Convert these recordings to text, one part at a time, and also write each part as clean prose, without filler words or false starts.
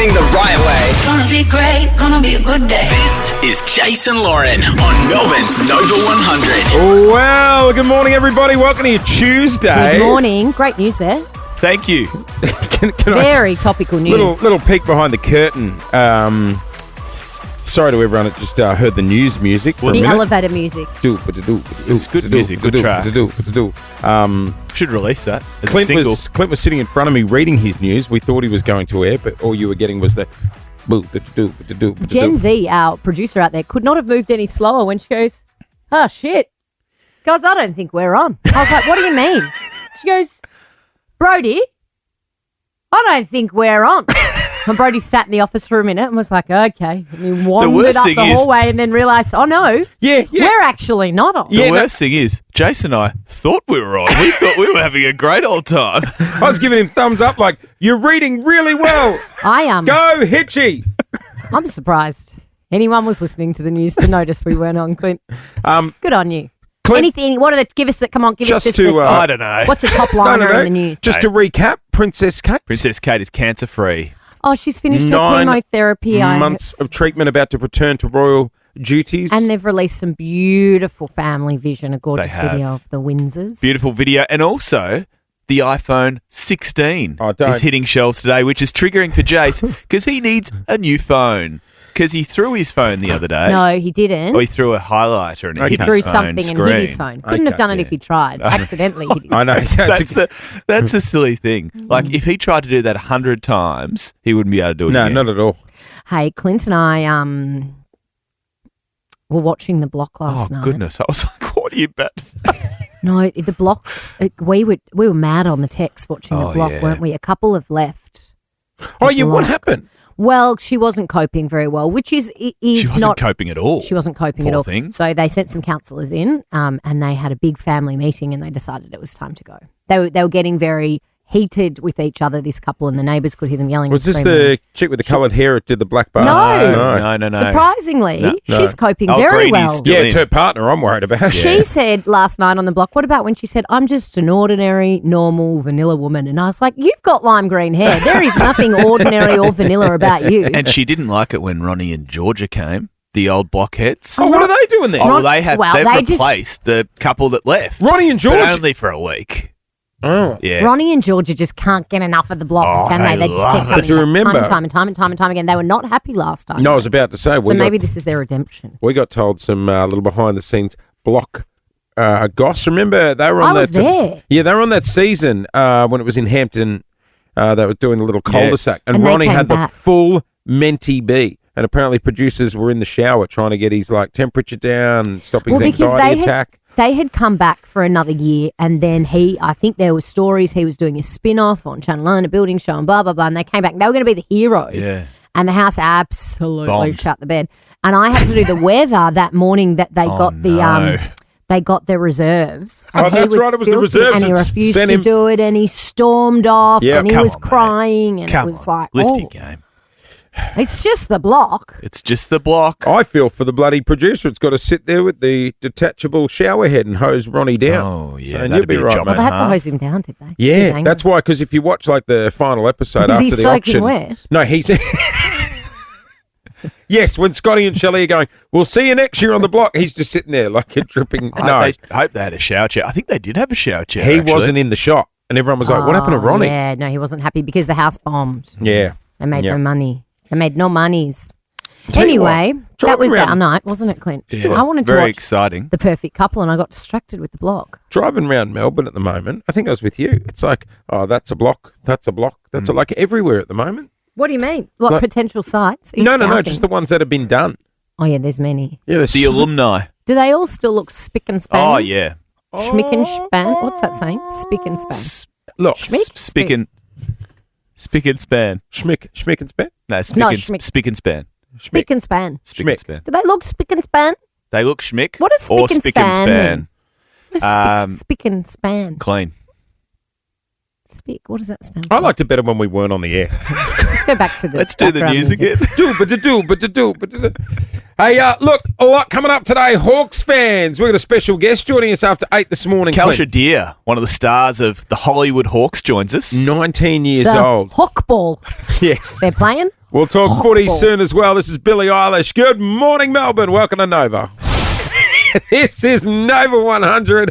listening the right way. Gonna be great, gonna be a good day. This is Jason Lauren on Melbourne's Nova 100. Well, good morning, everybody. Welcome to your Tuesday. Good morning. Great news there. Thank you. Can Very topical news. Little peek behind the curtain. Sorry to everyone that just heard the news music for a The minute. elevator music. It's good music, good track. Should release that as a single. Clint was sitting in front of me reading his news. We thought he was going to air, but all you were getting was the Gen Z, our producer out there, could not have moved any slower when she goes, oh, shit. Guys, I don't think we're on. I was like, what do you mean? She goes, Brody, I don't think we're on. And Brody sat in the office for a minute and was like, okay. And he wandered up the hallway and then realised, oh, no, we're actually not on. The worst thing is, Jason and I thought we were on. We thought we were having a great old time. I was giving him thumbs up like, you're reading really well. I am. Go, Hitchy. I'm surprised anyone was listening to the news to notice we weren't on, Clint. Good on you. Clint, anything, what are the, give us the, come on, give us just just to, I don't know. What's a top liner in the news? Just to recap, Princess Kate. Princess Kate is cancer-free. Oh, she's finished her 9 chemotherapy. months of treatment, about to return to royal duties. And they've released some beautiful family vision, a gorgeous They have. video of the Windsors. Beautiful video. And also, the iPhone 16 don't. is hitting shelves today, which is triggering for Jace because he needs a new phone. Because he threw his phone the other day. No, he didn't. Or he threw a highlighter and it hit He threw his phone something screen. and hit his phone. Couldn't have done it if he tried. Accidentally hit his I phone. know. That's the silly thing. Like, if he tried to do that 100 times, he wouldn't be able to do it No, again. not at all. Hey, Clint and I were watching The Block last night. Oh, goodness. I was like, what are you about to say? No, The Block, we were mad on the text watching The Oh, Block, yeah. weren't we? A couple have left. Oh, The yeah, what Block. happened? Well, she wasn't coping very well, which is She wasn't not coping at all. She wasn't coping Poor at all. thing. So they sent some counsellors in, and they had a big family meeting, and they decided it was time to go. They were getting very heated with each other, this couple, and the neighbours could hear them yelling. Was and this screaming. the chick with the coloured hair that did the black bar? No. No. Surprisingly, No. she's coping Oh, very Greeny's well. still Yeah, in. it's her partner I'm worried about. She said last night on The Block, what about when she said, I'm just an ordinary, normal, vanilla woman? And I was like, you've got lime green hair. There is nothing ordinary or vanilla about you. And she didn't like it when Ronnie and Georgia came, the old blockheads. Oh, what are they doing there? Oh, Ron- they've well, they just- replaced the couple that left. Ronnie and But George. only for a week. Oh. Yeah. Ronnie and Georgia just can't get enough of The Block, Oh, can they? they They just love keep it. coming But you remember- time and time again. They were not happy last time. No, I was about to say. so we maybe got, this is their redemption. we got told some little behind the scenes block goss. Remember they were on I was there. Yeah, they were on that season when it was in Hampton. They were doing the little cul-de-sac, and And they Ronnie came had back. the full Menti B. And apparently, producers were in the shower trying to get his temperature down, stop his Well, because anxiety attack. They had come back for another year, and then I think there were stories he was doing a spin-off on Channel 9, a building show, and blah, blah, blah, and they came back. They were going to be the heroes. Yeah. And the house absolutely Bombed. shut the bed. And I had to do the weather that morning that they got the no. they got their reserves. Oh, And he that's right, it was the filthy, reserves and he that refused sent to him- do it, and he stormed off, Yeah, and he come was on, mate. crying, and Come it was on, like, lift oh, your game. it's just The Block. It's just the block. I feel for the bloody producer. It's got to sit there with the detachable shower head and hose Ronnie down. Oh, yeah, So, and that'd you'll be be a right, job mate. Well, they had to Uh-huh. hose him down, did they? Yeah, that's why. Because if you watch the final episode Is he after the soaking auction, wet? no, he's. Yes, when Scotty and Shelley are going, we'll see you next year on the block. He's just sitting there like a dripping. No, I hope they had a shower chair. I think they did have a shower chair. he actually. wasn't in the shot, and everyone was like, "What happened to Ronnie?" Yeah, no, he wasn't happy because the house bombed. Yeah. They made Yeah. no money. They made no monies. Tell you Anyway, what, that was driving our night, wasn't it, Clint? Yeah, I wanted to very watch exciting. The Perfect Couple, and I got distracted with The Block. Driving around Melbourne at the moment, I think I was with you. It's like, oh, that's a block, that's a block, that's like everywhere at the moment. What do you mean? What Like- potential sites? Are you No, scouting? just the ones that have been done. Oh, yeah, there's many. Yeah, there's The alumni. Do they all still look spick and span? Oh, yeah. Schmick and span? What's that saying? Spick and span. Look, Schmick? Spick and span. Schmick and span. No, spick No, and schmick. spick and span. Spick and span. Spick Schmick. and span. Do they look spick and span? They look schmick. What does or spick and spick and span span. mean? What is spick and span? Clean. Spick, what does that stand for? I liked it better when we weren't on the air. Let's go back to the Let's do the background news again. Hey, look, a lot coming up today. Hawks fans, we've got a special guest joining us after 8 this morning. Kalsha Clint. Deer, one of the stars of the Hollywood Hawks, joins us. 19 years The old. Hawk ball. Yes. They're playing? We'll talk footy soon as well. This is Billie Eilish. Good morning, Melbourne. Welcome to Nova. This is Nova 100.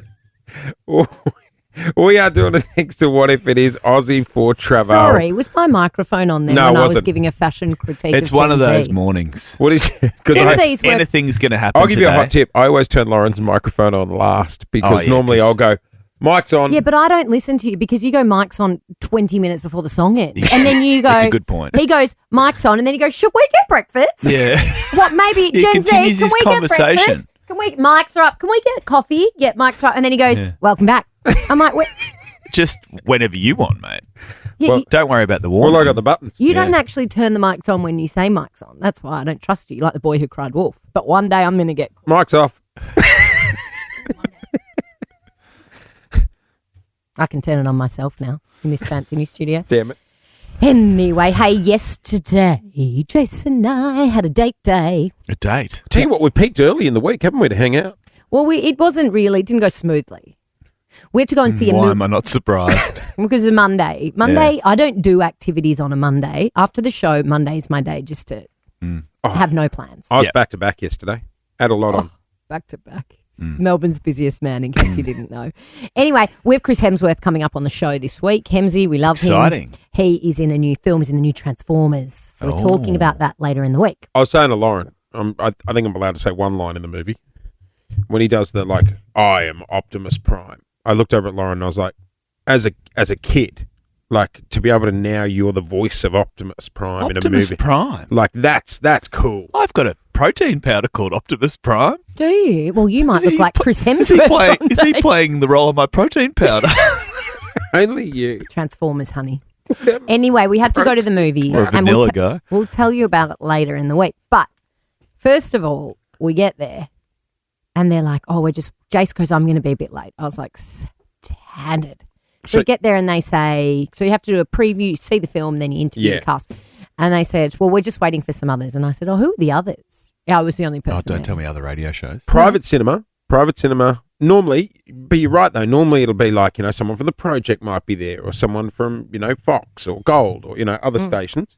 We are doing it next to What If It Is Aussie for Trevor. Sorry, was my microphone on there No, when it I was wasn't. giving a fashion critique? It's of one of Gen those Z? mornings. What is? Because Gen Z's work. Anything's going to happen I'll give you a today. hot tip. I always turn Lauren's microphone on last because yeah, normally 'cause- I'll go, mic's on. Yeah, but I don't listen to you because you go mic's on 20 minutes before the song ends. And then you go... That's a good point. He goes, mic's on, and then he goes, should we get breakfast? Yeah. What, maybe He Gen Z, continues can his we get conversation. breakfast? Can we... Mics are up. Can we get coffee? Yeah, mics are up. And then he goes, welcome back. I'm like, wait, Just whenever you want, mate. yeah, Well, you, Don't worry about the warm. Well, I got the buttons. you don't actually turn the mics on when you say mics on. That's why I don't trust you. You're like the boy who cried wolf. But one day I'm going to get... Mic's off. I can turn it on myself now in this fancy new studio. Damn it. Anyway, hey, yesterday, Jason and I had a date day. A date. Tell you what, we peaked early in the week, haven't we, to hang out? Well, it didn't go smoothly. We had to go and see a Why movie am I not surprised? because of Monday. Monday, I don't do activities on a Monday. After the show, Monday's my day just to have no plans. I was Yeah. back to back yesterday. Had a lot on. Back to back. Melbourne's busiest man, in case you didn't know. Anyway, we have Chris Hemsworth coming up on the show this week. Hemsy, we love Exciting. him. He is in a new film. He's in the new Transformers. So we're talking about that later in the week. I was saying to Lauren, I think I'm allowed to say one line in the movie. When he does the, like, I am Optimus Prime. I looked over at Lauren and I was like, as a kid, like, to be able to now you're the voice of Optimus Prime in a Optimus movie. Prime. Like, that's cool. I've got a protein powder called Optimus Prime. Do you? Well, you might look He's like pl- Chris Is he, Hemsworth. is he playing the role of my protein powder? Only you. Transformers, honey. Anyway, we had to go to the movies. Or a and vanilla guy. we'll tell you about it later in the week. But first of all, we get there and they're like, oh, Jace goes, I'm going to be a bit late. I was like, standard. So So- we get there and they say, so you have to do a preview, you see the film, then you interview Yeah. the cast. And they said, well, we're just waiting for some others. And I said, oh, who are the others? Yeah, I was the only person. Oh, don't there. tell me other radio shows. Private cinema. Normally, but you're right though. Normally it'll be like, someone from The Project might be there, or someone from, Fox or Gold, or other stations.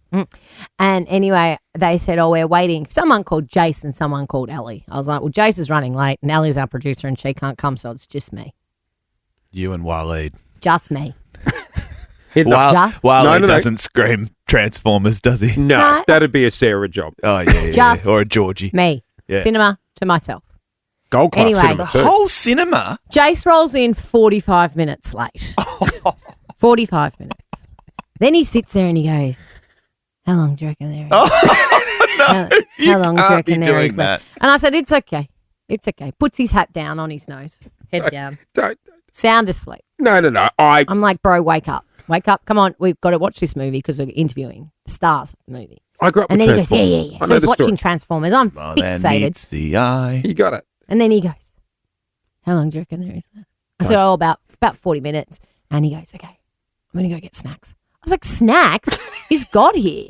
And anyway, they said, oh, we're waiting for someone called Jace and someone called Ellie. I was like, well, Jace is running late and Ellie's our producer and she can't come, so it's just me. You and Waleed. Just me. Hit the- Just- Waleed No. doesn't scream Transformers, does he? No, No. that'd be a Sarah job. Oh, yeah. Just- Or a Georgie. Me. Yeah. Cinema to myself. Gold class Anyway. cinema The too. whole cinema? Jace rolls in 45 minutes late. 45 minutes. Then he sits there and he goes, how long do you reckon there is? How long do you can't be reckon there is doing left? that. And I said, it's okay. It's okay. Puts his hat down on his nose. Head down. Don't- Sound asleep. No. I'm like, bro, wake up. Wake up. Come on. We've got to watch this movie because we're interviewing the stars of the movie. I grew up And with then he goes, yeah, Transformers. yeah, yeah. I So know he's the watching story. Transformers. I'm Mother fixated. meets the eye. You got it. And then he goes, how long do you reckon there is left? I said, oh, about 40 minutes. And he goes, okay, I'm going to go get snacks. I was like, snacks? He's got here.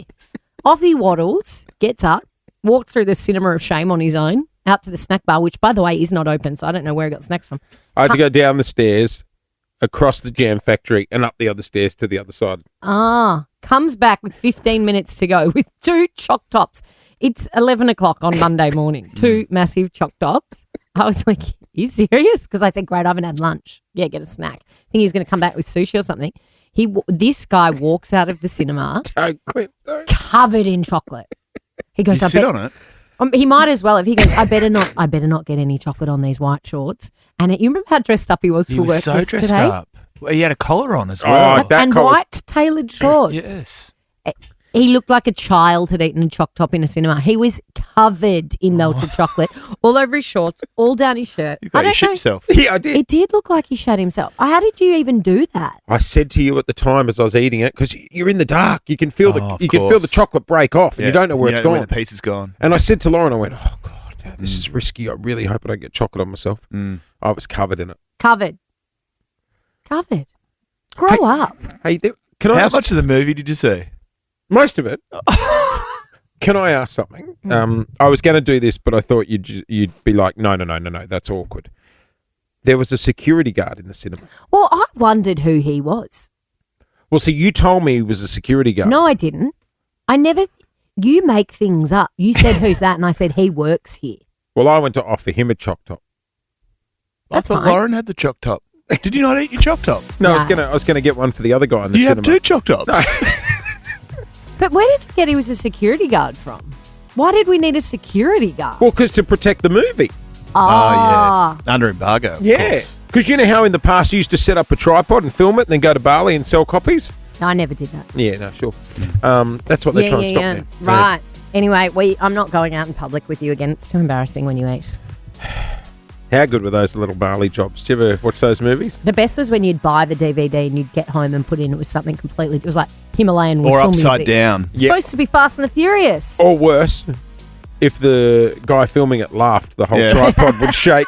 Off he waddles, gets up, walks through the cinema of shame on his own, out to the snack bar, which, by the way, is not open, so I don't know where he got snacks from. I had to go down the stairs, across the jam factory, and up the other stairs to the other side. Comes back with 15 minutes to go with 2 choc tops. It's 11 o'clock on Monday morning. 2 massive choc tops. I was like, you serious? Because I said, great, I haven't had lunch. Yeah, get a snack. I think he was going to come back with sushi or something. This guy walks out of the cinema Don't, Clint, don't. covered in chocolate. He goes, You sit on it. He might as well. If he goes, I better not get any chocolate on these white shorts. And you remember how dressed up he was He for was work so yesterday? dressed up. Well, he had a collar on as Oh, well. that And collar's- white tailored shorts. Yes. He looked like a child had eaten a choc top in a cinema. He was covered in melted chocolate all over his shorts, all down his shirt. You I got to don't shit know. yourself. Yeah, I did. It did look like he shat himself. How did you even do that? I said to you at the time as I was eating it, because you're in the dark, you can feel Oh, of you can feel course. the chocolate break off, and you don't know where it's Where gone. the piece is gone. And I said to Lauren, I went, "Oh God, this is risky. I really hope I don't get chocolate on myself." I was covered in it. Covered. Grow up. Hey, can I How ask, much of the movie did you see? Most of it. Can I ask something? I was going to do this, but I thought you'd be like, no, that's awkward. There was a security guard in the cinema. Well, I wondered who he was. Well, see, you told me he was a security guard. No, I didn't. I never. You make things up. You said, who's that? And I said, he works here. Well, I went to offer him a choc top. I thought fine. Lauren had the choc top. Did you not eat your choc top? No, Nah. I was gonna get one for the other guy in the You have cinema. 2 choc tops. But where did you get he was a security guard from? Why did we need a security guard? Well, because to protect the movie. Ah. Under embargo. Of Yeah, course. because you know how in the past you used to set up a tripod and film it and then go to Bali and sell copies? No, I never did that. Yeah, no, sure. That's what they're trying to stop now. Right. Anyway, I'm not going out in public with you again. It's too embarrassing when you eat. Yeah. How good were those little Bali jobs? Did you ever watch those movies? The best was when you'd buy the DVD and you'd get home and put in it was something completely. It was like Himalayan Or whistle upside music. down. It's supposed to be Fast and the Furious. Or worse, if the guy filming it laughed, the whole Yeah. tripod would shake.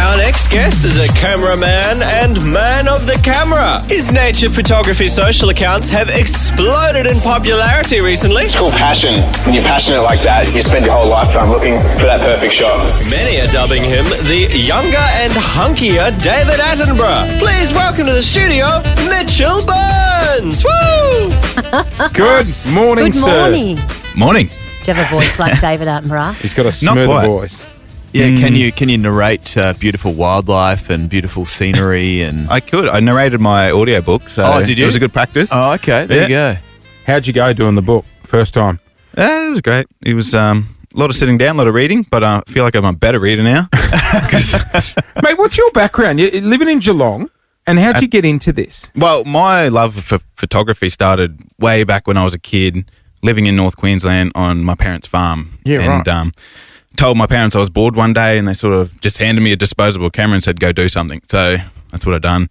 Our next guest is a cameraman and man of the camera. His nature photography social accounts have exploded in popularity recently. It's called passion. When you're passionate like that, you spend your whole lifetime looking for that perfect shot. Many are dubbing him the younger and hunkier David Attenborough. Please welcome to the studio, Mitchell Burns. Woo! Good morning, Good sir. morning. Morning. Do you have a voice like David Attenborough? He's got a Not smooth quite. voice. Yeah, can you narrate beautiful wildlife and beautiful scenery and? I could. I narrated my audiobook, so Oh, did you? it was a good practice. Oh, okay. There you go. How'd you go doing the book first time? It was great. It was a lot of sitting down, a lot of reading, but I feel like I'm a better reader now. Mate, what's your background? You're living in Geelong, and how'd you get into this? Well, my love for photography started way back when I was a kid, living in North Queensland on my parents' farm. Yeah, and, right. Told my parents I was bored one day, and they sort of just handed me a disposable camera and said, "Go do something." So that's what I've done.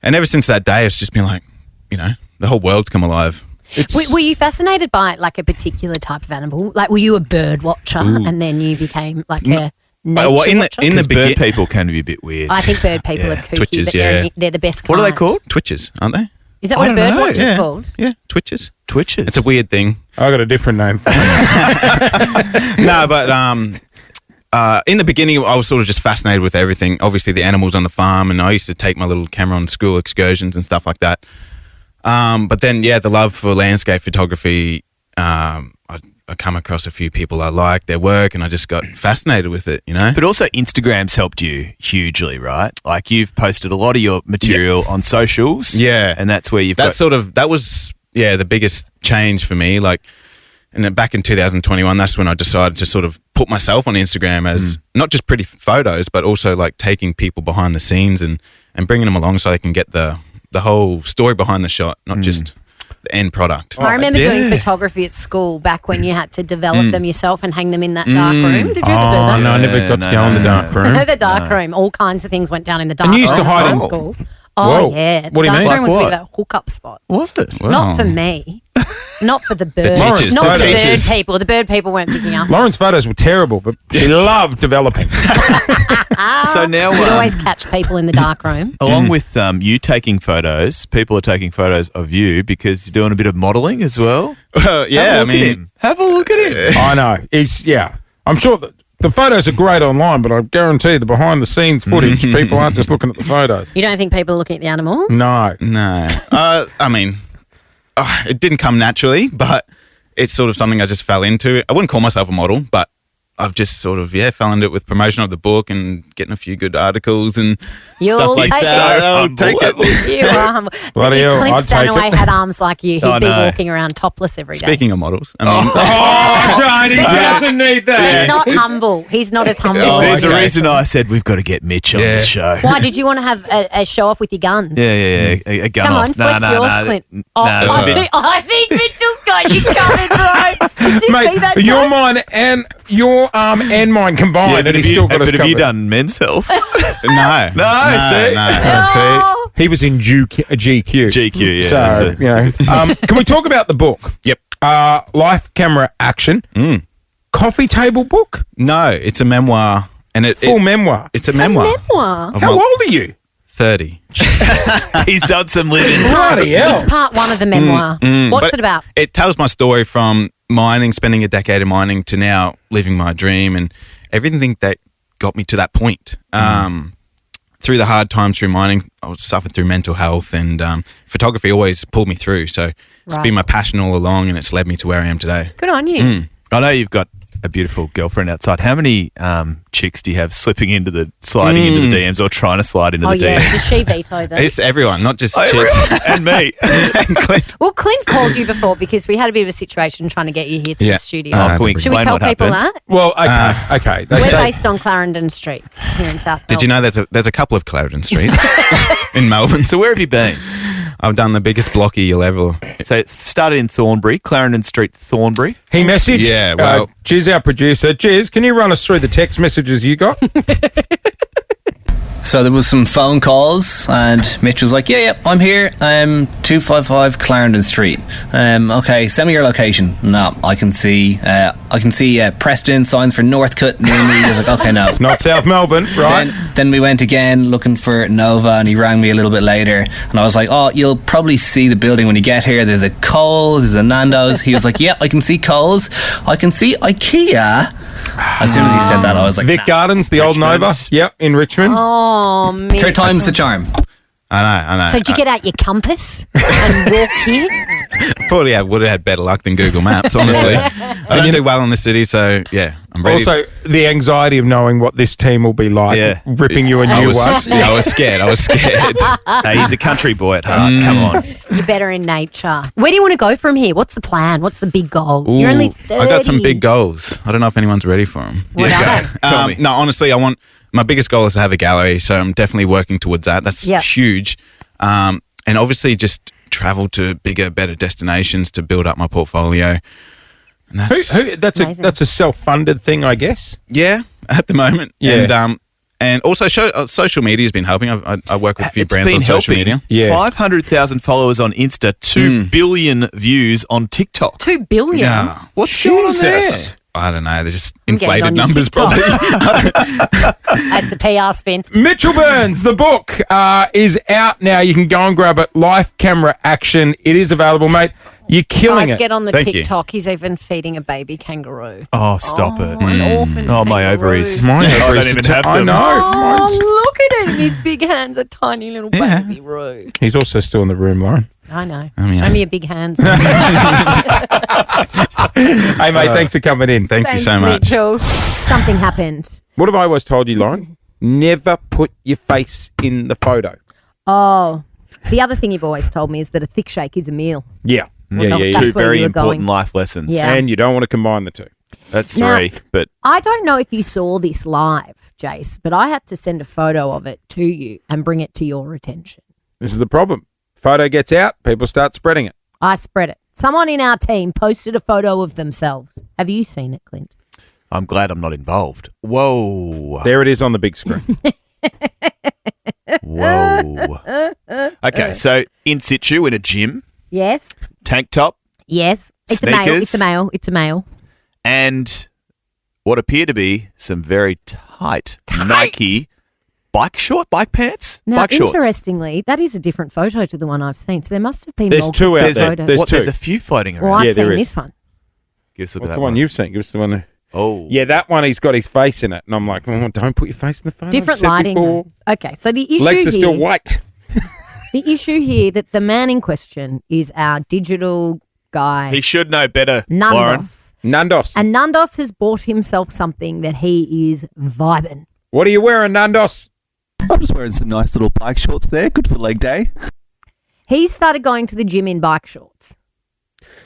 And ever since that day, it's just been like, the whole world's come alive. Were you fascinated by like a particular type of animal? Like, were you a bird watcher and then you became like a nature well, in the- watcher? in the Because bird begin- people can be a bit weird. I think bird people Yeah. are kooky, Twitches, but yeah. they're the best kind. What are they called? Twitches, aren't they? Is that I what a don't bird know. watcher's Yeah. called? Yeah, twitches. Twitches. It's a weird thing. I got a different name for it. No, but in the beginning, I was sort of just fascinated with everything. Obviously, the animals on the farm, and I used to take my little camera on school excursions and stuff like that. But then, the love for landscape photography, I come across a few people I like, their work, and I just got fascinated with it, But also Instagram's helped you hugely, right? Like you've posted a lot of your material on socials. Yeah. And that's where you've got... That was the biggest change for me. Like, and then back in 2021, that's when I decided to sort of put myself on Instagram as not just pretty photos, but also like taking people behind the scenes and bringing them along so they can get the whole story behind the shot, not just the end product. I remember yeah. doing photography at school back when you had to develop them yourself and hang them in that dark room. Did you ever do Oh, that? no, I never got to go in the dark room. The dark room. All kinds of things went down in the dark And room. you used to hide at in- school. Oh, Whoa. yeah. What do you dark mean? room Like was a what? bit of a hookup spot. Was it? Not for me. Not for the bird. teachers, Not the the bird teachers. people. The bird people weren't picking up. Lauren's photos were terrible, but she loved developing. So now, You'd always catch people in the dark room. along with you taking photos, people are taking photos of you because you're doing a bit of modelling as well. Have a look at him. Have a look at him. I know. I'm sure that the photos are great online, but I guarantee the behind the scenes footage, people aren't just looking at the photos. You don't think people are looking at the animals? No. No. It didn't come naturally, but it's sort of something I just fell into. I wouldn't call myself a model, but I've just sort of, fell into it with promotion of the book and getting a few good articles and You'll stuff like take that. it. I'll take it. You are humble. Bloody If hell, Clint I'd take Stanaway it. had arms like you, he'd Oh, be no. walking around topless every day. Speaking of models, I mean, Oh, Johnny But doesn't need that. He's not humble. He's not as humble. Oh, There's as a okay. reason I said we've got to get Mitch on the show. Why did you want to have a show off with your guns? Yeah. A gun Come off. on, flex yours, Clint. Oh, it's a bit- I think Mitchell's got you covered, bro. Did you Mate, see that? your guy? mine and your arm and mine combined, and but he's have still you, got us but have you covered. done men's health? no. see? Oh. He was in GQ. GQ, yeah. So, that's it. can we talk about the book? Yep. Life Camera Action. Coffee table book? No, it's a memoir. And Full memoir. it's a memoir. Memoir. of How my- old are you? 30. He's done some living. Bloody hell. It's part one of the memoir. What's But it about? It tells my story from mining, spending a decade in mining, to now living my dream and everything that got me to that point. through the hard times through mining, I was suffered through mental health, and photography always pulled me through. So it's been my passion all along, and it's led me to where I am today. Good on you. I know you've got a beautiful girlfriend outside. How many chicks do you have sliding into the DMs or trying to slide into the DMs? Did she veto them? It's everyone, not just chicks. And me. And Clint. Well, Clint called you before because we had a bit of a situation trying to get you here to the studio. Can we Should we explain tell what people happened? that? Well, okay. They We're say based on Clarendon Street here in South Did you know there's a couple of Clarendon Streets in Melbourne? So where have you been? I've done the biggest blocky you'll ever. So it started in Thornbury, Clarendon Street, Thornbury. he messaged. Yeah, well- Jiz, our producer. Jiz, can you run us through the text messages you got? So there was some phone calls, and Mitch was like, "Yeah, I'm here. 255 Clarendon Street. Okay, send me your location." No, I can see Preston signs for Northcote near me. I was like, "Okay, no." Not South Melbourne, right? Then we went again looking for Nova, and he rang me a little bit later, and I was like, "Oh, you'll probably see the building when you get here. There's a Coles, there's a Nando's." He was like, "Yeah, I can see Coles. I can see IKEA." As soon as he said that, I was like, Vic Gardens, the old Nova. Yep, in Richmond. Oh, man. Third time's the charm. I know. So did you get out your compass and walk here? Probably would have had better luck than Google Maps, honestly. I don't do well in the city, so yeah, I'm ready. Also, the anxiety of knowing what this team will be like, ripping you a new one. I was scared. Hey, he's a country boy at heart. Come on. You're better in nature. Where do you want to go from here? What's the plan? What's the big goal? You're only 30. I got some big goals. I don't know if anyone's ready for them. What are they? Tell me. No, honestly, my biggest goal is to have a gallery, so I'm definitely working towards that. That's huge. And obviously just travel to bigger, better destinations to build up my portfolio. And that's a self-funded thing, I guess. Yeah, at the moment. Yeah. And also social media has been helping. I work with a few brands on social media. Yeah. 500,000 followers on Insta, 2 billion views on TikTok. 2 billion? Yeah. What's going on there? I don't know. They're just I'm getting inflated on your numbers, TikTok. probably. That's a PR spin. Mitchell Burns, the book is out now. You can go and grab it. Life Camera Action. It is available, mate. You're killing Guys, it. get on the Thank you. TikTok. He's even feeding a baby kangaroo. Oh, stop it. An orphan Oh, my kangaroo. ovaries. My I ovaries don't even are have I them. know. Oh, look at him. His big hands are tiny little Yeah. baby roo. He's also still in the room, Lauren. I know. mean, Show me your big hands. Hey, mate, thanks for coming in. Thank you Thanks, so much. Mitchell. Something happened. What have I always told you, Lauren? Never put your face in the photo. Oh, the other thing you've always told me is that a thick shake is a meal. Yeah. Well, Yeah. that's Two where very you were important going. life lessons. Yeah. And you don't want to combine the two. That's Now- 3. But I don't know if you saw this live, Jace, but I had to send a photo of it to you and bring it to your attention. This is the problem. Photo gets out, people start spreading it. I spread it. Someone in our team posted a photo of themselves. Have you seen it, Clint? I'm glad I'm not involved. Whoa. There it is on the big screen. Whoa. Okay, so in situ in a gym, Yes. tank top, Yes. It's a male. Sneakers. It's a male. It's a male. and what appear to be some very tight Nike bike pants? Now, bike shorts. interestingly, that is a different photo to the one I've seen. So there must have been There's multiple two out there. photos. There's two. There's a few floating around. Well, I've Yeah, there seen is. this one. Give us a look What's at the that one you've seen? Give us the one. Oh. Yeah, that one, he's got his face in it. And I'm like, oh, don't put your face in the photo. Different I've said lighting. before. though. Okay, so the issue Legs are here, still white. the issue here that the man in question is our digital guy, He should know better, Lauren. Nandos. Nandos. And Nandos has bought himself something that he is vibing. What are you wearing, Nandos? I'm just wearing some nice little bike shorts there. Good for leg day. He started going to the gym in bike shorts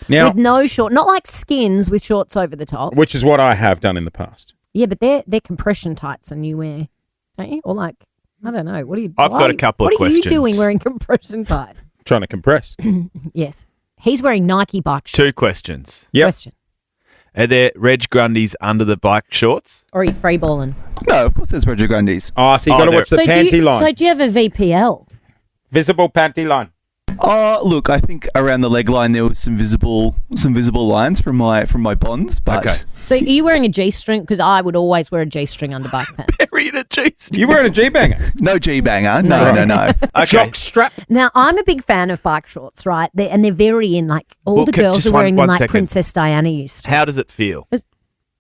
Now, with no short, not like skins with shorts over the top. which is what I have done in the past. Yeah, but they're compression tights, and you wear, don't you? Or like, I don't know. What are you? I've got a couple of What are you questions. doing wearing compression tights? Trying to compress. Yes, he's wearing Nike bike shorts. 2 questions. Yep. Question: Are there Reg Grundys under the bike shorts? or are you freeballing? No, of course there's Roger Grundy's. Oh, so you Oh, got to there- watch the so panty do you, line. So do you have a VPL? Visible panty line. Look, I think around the leg line there was some visible lines from my bonds, but Okay. So are you wearing a G-string? Because I would always wear a G-string under bike pants. Read a cheese. You wearing a G-banger? no G-banger. No. Okay. Jock strap. Now, I'm a big fan of bike shorts, right? And they're very in, like, all Well, the girls just are wearing one them like second. Princess Diana used to. How does it feel?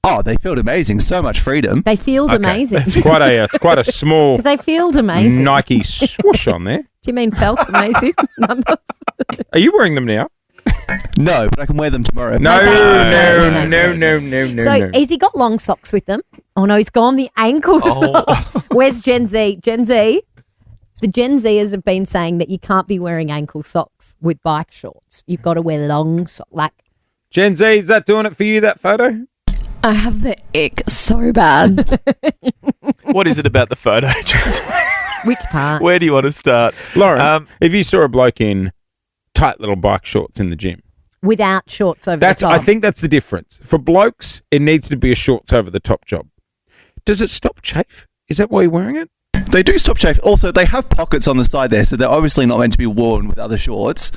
Oh, they felt amazing. So much freedom. They feel amazing. It's quite a small Do they feel amazing? Nike swoosh on there. Do you mean felt amazing? Are you wearing them now? No, but I can wear them tomorrow. No. So has he got long socks with them? Oh no, he's gone the ankle sock. Where's Gen Z? Gen Z? The Gen Zers have been saying that you can't be wearing ankle socks with bike shorts. You've got to wear long socks. Like Gen Z, is that doing it for you, that photo? I have the ick so bad. What is it about the photo? Which part? Where do you want to start? Lauren, if you saw a bloke in tight little bike shorts in the gym. Without shorts over the top. I think that's the difference. For blokes, it needs to be a shorts over the top job. Does it stop chafe? Is that why you're wearing it? They do stop chafe. Also, they have pockets on the side there, so they're obviously not meant to be worn with other shorts.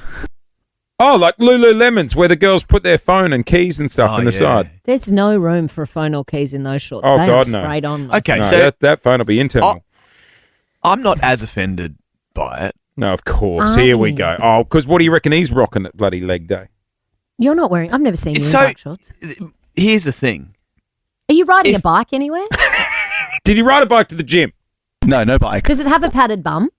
Oh, like Lululemons, where the girls put their phone and keys and stuff on the side. There's no room for a phone or keys in those shorts. Oh, they God, are no. sprayed on. Okay, No, so that phone will be internal. I'm not as offended by it. No, of course. Are Here we you? go. Oh, because what do you reckon he's rocking at bloody leg day? You're not wearing. I've never seen you in So- bike shorts. Here's the thing. Are you riding a bike anywhere? Did he ride a bike to the gym? No bike. Does it have a padded bum?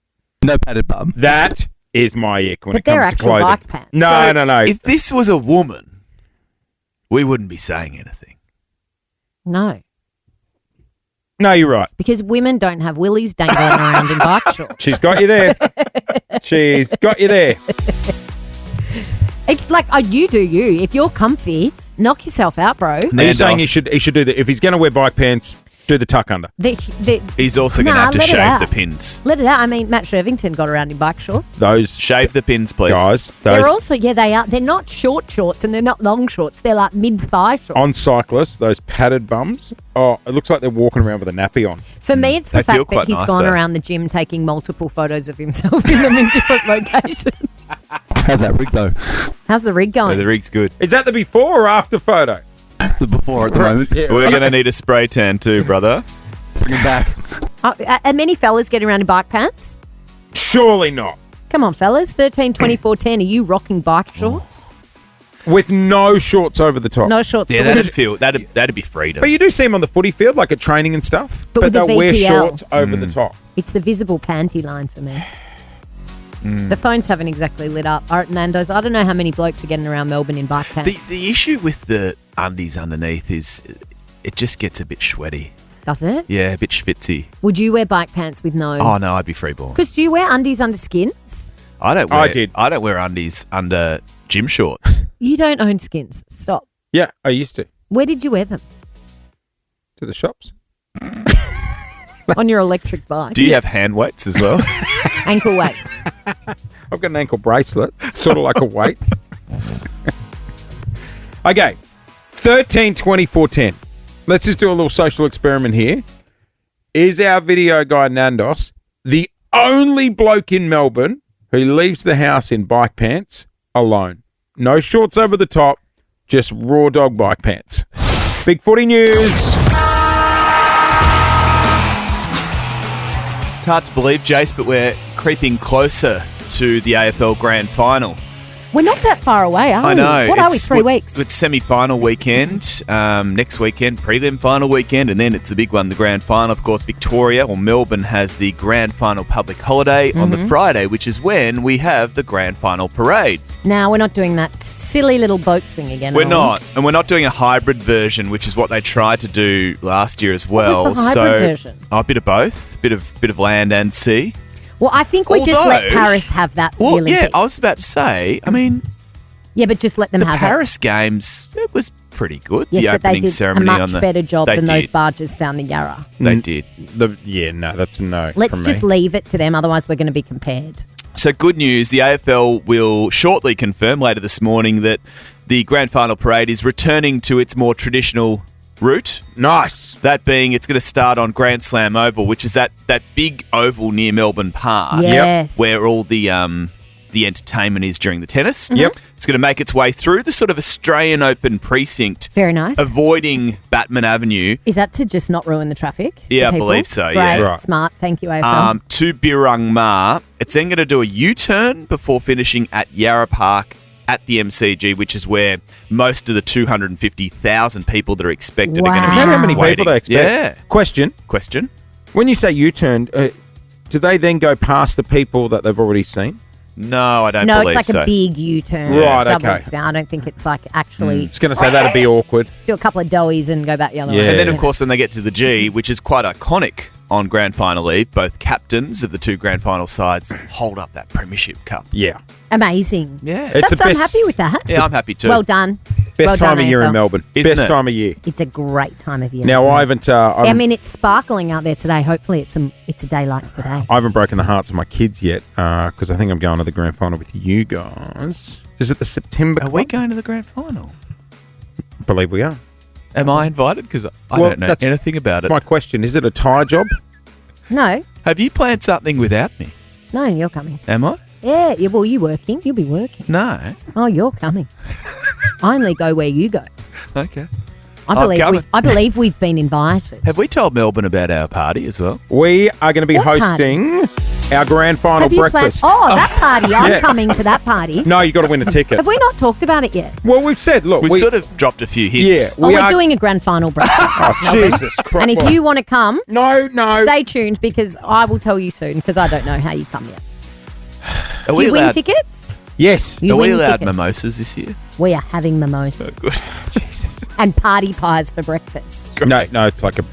No padded bum. That is my ick when But it comes they're to actual clothing. bike pants. No, So, no. If this was a woman, we wouldn't be saying anything. No, No, you're right. because women don't have willies dangling around in bike shorts. She's got you there. She's got you there. It's like, you do you. If you're comfy, knock yourself out, bro. Are you Nandos. saying he should do that? If he's going to wear bike pants, do the tuck under. He's also going to Nah, have to let it shave out. the pins. Let it out. I mean, Matt Shervington got around in bike shorts. Those Shave the pins, please. guys, They're those also, they are. They're not short shorts and they're not long shorts. They're like mid-thigh shorts. on cyclists, those padded bums. Oh, it looks like they're walking around with a nappy on. For me, it's the They feel fact that quite he's nice, gone though. around the gym taking multiple photos of himself in them in different locations. How's that rig though? How's the rig So going? the rig's good. Is that the before or after photo? It's the before at the moment. Yeah. We're going to need a spray tan too, brother. Bring him back. Are many fellas getting around in bike pants? Surely not. Come on, fellas. 13, 24, 10. Are you rocking bike shorts? With no shorts over the top. No shorts. Yeah, but with- that'd be freedom. But you do see them on the footy field, like at training and stuff. But with the they'll wear VPL. shorts over the top. It's the visible panty line for me. The phones haven't exactly lit up. All right, Nando's, I don't know how many blokes are getting around Melbourne in bike pants. The issue with the undies underneath is it just gets a bit sweaty. Does it? Yeah, a bit schwitzy. Would you wear bike pants with no? Oh no, I'd be freeborn. Because do you wear undies under skins? I don't. Wear, I did. I don't wear undies under gym shorts. You don't own skins. Stop. Yeah, I used to. Where did you wear them? To the shops. On your electric bike. Do you have hand weights as well? Ankle weights. I've got an ankle bracelet, sort of like a weight. Okay, 13, 24, 10. Let's just do a little social experiment here. Is our video guy Nandos the only bloke in Melbourne who leaves the house in bike pants alone? No shorts over the top, just raw dog bike pants. Big footy news. It's hard to believe, Jace, but we're creeping closer to the AFL Grand Final. We're not that far away, are we? I know. What are we, 3 weeks? It's semi-final weekend, next weekend, prelim final weekend, and then it's the big one, the Grand Final. Of course, Victoria or Melbourne has the Grand Final public holiday on the Friday, which is when we have the Grand Final parade. Now, we're not doing that silly little boat thing again, We're are we? not, and we're not doing a hybrid version, which is what they tried to do last year as well. What was the hybrid version? A bit of both, bit of land and sea. Well, I think we just let Although- Paris have that for the Well, Olympics. yeah, I was about to say. I mean, Yeah, but just let them the have Paris Games, it was pretty good. it. Yes, the but they opening did a ceremony much on the better job they than those did. barges down the Yarra. They did. No, that's a no. Let's from just me. leave it to them, otherwise we're going to be compared. So good news, the AFL will shortly confirm later this morning that the Grand Final parade is returning to its more traditional route. Nice. That being, it's going to start on Grand Slam Oval, which is that big oval near Melbourne Park. Yes. Where all the entertainment is during the tennis. Yep. It's going to make its way through the sort of Australian Open precinct, Very nice. avoiding Batman Avenue, Is that to just not ruin the traffic? for Yeah, I people? believe so, Great, yeah. Right. smart. Thank you, AFL. to Birrang Ma. It's then going to do a U-turn before finishing at Yarra Park at the MCG, which is where most of the 250,000 people that are expected are going to Is be that how many waiting. people they expect? Yeah. Question. When you say U-turn, do they then go past the people that they've already seen? No, I don't No, believe it's like so. a big U-turn. Right, Doubles okay. down. I don't think it's like actually I was going to say that'd be awkward. do a couple of doughies and go back the other Yeah. way. And then, of course, when they get to the G, which is quite iconic on Grand Final Eve, both captains of the two Grand Final sides hold up that Premiership Cup. Yeah. Amazing. Yeah. It's I'm happy with that. Yeah, I'm happy too. Well done. Best Well time done, of year in AFL. Melbourne. Isn't Best it? time of year. It's a great time of year. Now, isn't I it? haven't... I mean, it's sparkling out there today. Hopefully, it's a day like today. I haven't broken the hearts of my kids yet because I think I'm going to the grand final with you guys. Is it the September? Are we going to the Grand Final? I believe we are. Am I invited? Because I Well, don't know that's anything about it. My question, is it a tie job? No, Have you planned something without me? no, you're coming. Am I? Yeah, well, you working? You'll be working. No. Oh, you're coming. I only go where you go. Okay. I I'm believe coming. I believe we've been invited. Have we told Melbourne about our party as well? We are going to be What hosting our grand final Have you planned? breakfast. Oh, that party! I'm Yeah. coming to that party. No, you got to win a ticket. Have we not talked about it yet? Well, we've said, look, We sort of dropped a few hints. Yeah, Oh, we we're are doing a grand final breakfast. Oh, Melbourne. Jesus Christ! And if you want to come, no, stay tuned because I will tell you soon because I don't know how you come yet. Are Do we you win allowed, tickets? yes, You are we win allowed tickets. mimosas this year? We are having mimosas Good. and party pies for breakfast. no, it's like a.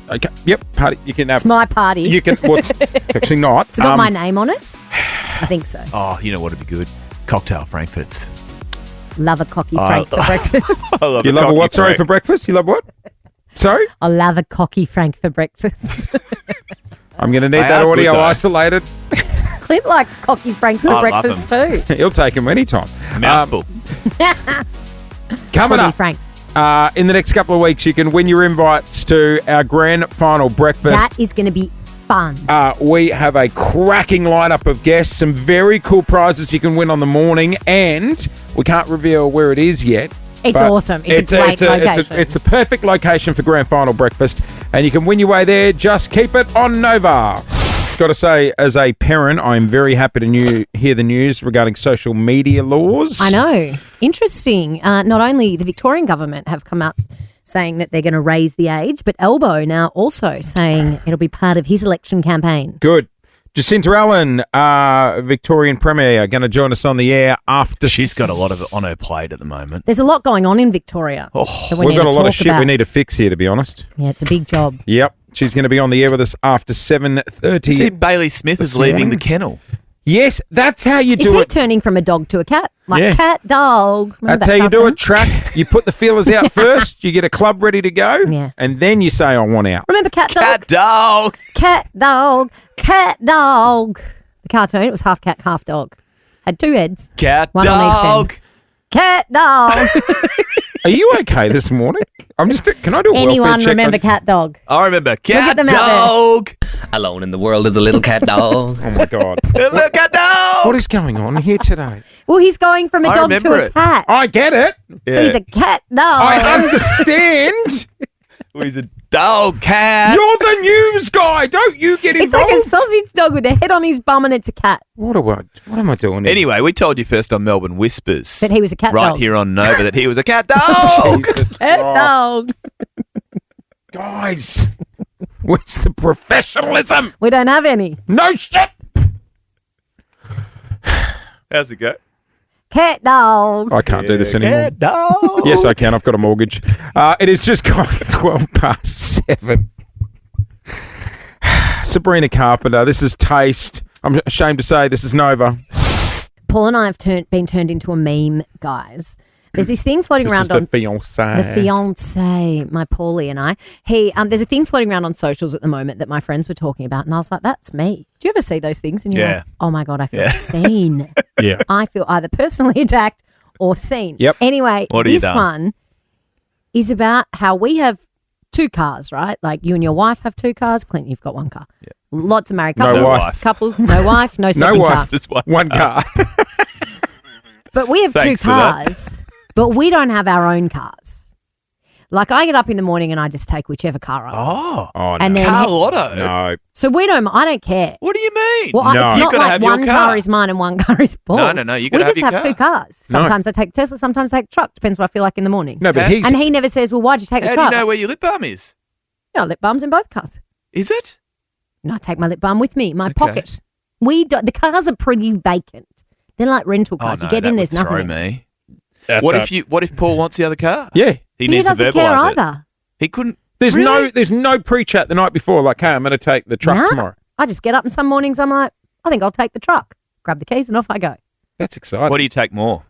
Okay, yep, party. You can have. It's my party. You can. Well, it's actually not. It's got my name on it. I think so. Oh, you know what would be good? Cocktail Frankfurts. Love a cocky Oh. Frank for breakfast. I love You love a cocky what? Sorry Frank. for breakfast. You love what? Sorry. I love a cocky Frank for breakfast. I'm going to need They that are audio good, though. isolated. Clint likes cocky Franks for I love breakfast too. He'll take them anytime. Mouthful. Coming Cocky up. Franks. In the next couple of weeks, you can win your invites to our grand final breakfast. That is going to be fun. We have a cracking lineup of guests, some very cool prizes you can win on the morning, and we can't reveal where it is yet. It's but awesome. It's a great location. It's a perfect location for grand final breakfast, and you can win your way there. Just keep it on Nova. Got to say, as a parent, I'm very happy to hear the news regarding social media laws. I know. Interesting. Not only the Victorian government have come out saying that they're going to raise the age, but Elbow now also saying it'll be part of his election campaign. Good. Jacinta Allen, Victorian Premier, going to join us on the air after. She's got a lot of it on her plate at the moment. There's a lot going on in Victoria. that we We've need got to a lot of talk shit about. we need to fix here, to be honest. Yeah, it's a big job. Yep. She's going to be on the air with us after 7:30. See, Bailey Smith is leaving the kennel. Yes, that's how you Is do he it. turning from a dog to a cat? Like Yeah. cat, dog. Remember That's that how you do cartoon? it. Track. You put the feelers out first. You get a club ready to go. Yeah. And then you say, I want out. Remember cat, dog? Cat dog. Cat, dog. Cat, dog. The cartoon, it was half cat, half dog. Had two heads. Cat One on each dog. end. Cat, dog. Are you okay this morning? I'm just. Can I do a welfare Anyone check remember on- cat, dog? I remember at cat them out there. dog. Alone in the world is a little cat dog. Oh my God. Look at dog. What is going on here today? Well, he's going from a I dog to remember a it. cat. I get it. So he's a cat, dog. I understand. He's a dog cat. You're the news guy. Don't you get It's involved? like a sausage dog with a head on his bum and it's a cat. What am I doing? here? Anyway, we told you first on Melbourne Whispers. That he was a cat right dog. here on Nova that he was a cat dog. Jesus Cat Christ. dog. Guys, where's the professionalism? We don't have any. No shit. How's it go? Cat dog. I can't do this anymore. Cat dog. Yes, I can. I've got a mortgage. It is just gone 7:12. Sabrina Carpenter, this is Taste. I'm ashamed to say this is Nova. Paul and I have been turned into a meme, guys. There's this thing floating This around is the on fiancé. the fiance, my Paulie and I. There's a thing floating around on socials at the moment that my friends were talking about, and I was like, "That's me." Do you ever see those things? And you're Yeah. like, "Oh my god, I feel Yeah. seen." Yeah. I feel either personally attacked or seen. Yep. Anyway, What have you this done? one is about how we have two cars, right? Like you and your wife have two cars. Clint, you've got one car. Lots of married No couples. wife. Couples, no wife, no second No wife, car. Just one. one car. But we have Thanks two for that. cars, but we don't have our own cars. Like, I get up in the morning and I just take whichever car I want. Oh, And then Carlotto. no. So I don't care. What do you mean? Well, No. it's You not gotta like have your one car. car is mine and one car is Paul's. No. You We gotta have just your have car. two cars. No. Sometimes I take Tesla, sometimes I take truck. Depends what I feel like in the morning. No, but Huh? he's And he never says, well, why'd you take How the do you truck? know where your lip balm is? Yeah, lip balm's in both cars. Is it? No, I take my lip balm with me, in my pocket. The cars are pretty vacant. They're like rental cars. Oh, no, you get in, there's that would nothing. throw me. That's What if Paul wants the other car? Yeah. He He needs to doesn't care verbalise it. either. He couldn't. There's Really? no pre-chat the night before. Like, hey, I'm going to take the truck Nah. tomorrow. I just get up and some mornings I'm like, I think I'll take the truck. Grab the keys and off I go. That's exciting. What do you take more?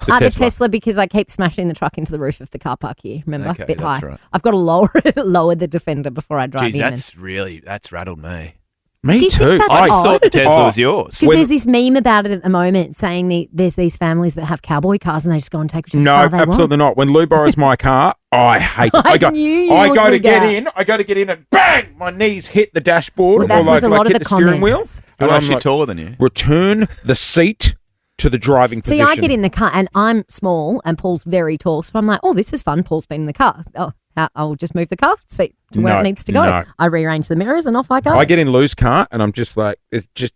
The Tesla because I keep smashing the truck into the roof of the car park here. Remember, Okay, a bit that's high. right. I've got to lower the Defender before I drive Jeez, in. that's rattled me. Me Do you too. think that's I odd? thought the Tesla was yours. Because there's this meme about it at the moment saying there's these families that have cowboy cars and they just go and take whichever No, car they absolutely not. When Lou borrows my car, I hate it. I knew you I would go to do get that. in. I go to get in and bang, my knees hit the dashboard Well, that or was a lot of hit the the steering wheel. comments. Who And I'm actually like, taller than you? return the seat to the driving See, position. I get in the car and I'm small and Paul's very tall. So I'm like, oh, this is fun. Paul's been in the car. Oh, I'll just move the car seat to where No, it needs to go. no. I rearrange the mirrors and off I go. I get in Lou's car and I'm just like, it's just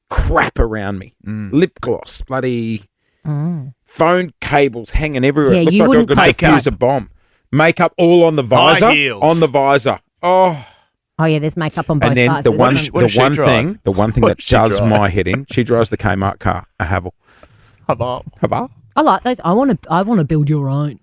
crap around me. Lip gloss, bloody phone cables hanging everywhere. Yeah, It looks you like I've wouldn't got to Makeup. defuse a bomb. Makeup all on the High visor. heels. On the visor. Oh. Oh, yeah, there's makeup on both And then visors. the one, What does she drive? the one thing What that does she does drive? my head in, she drives the Kmart car, a Havel. Havel. I like those. I want to build your own.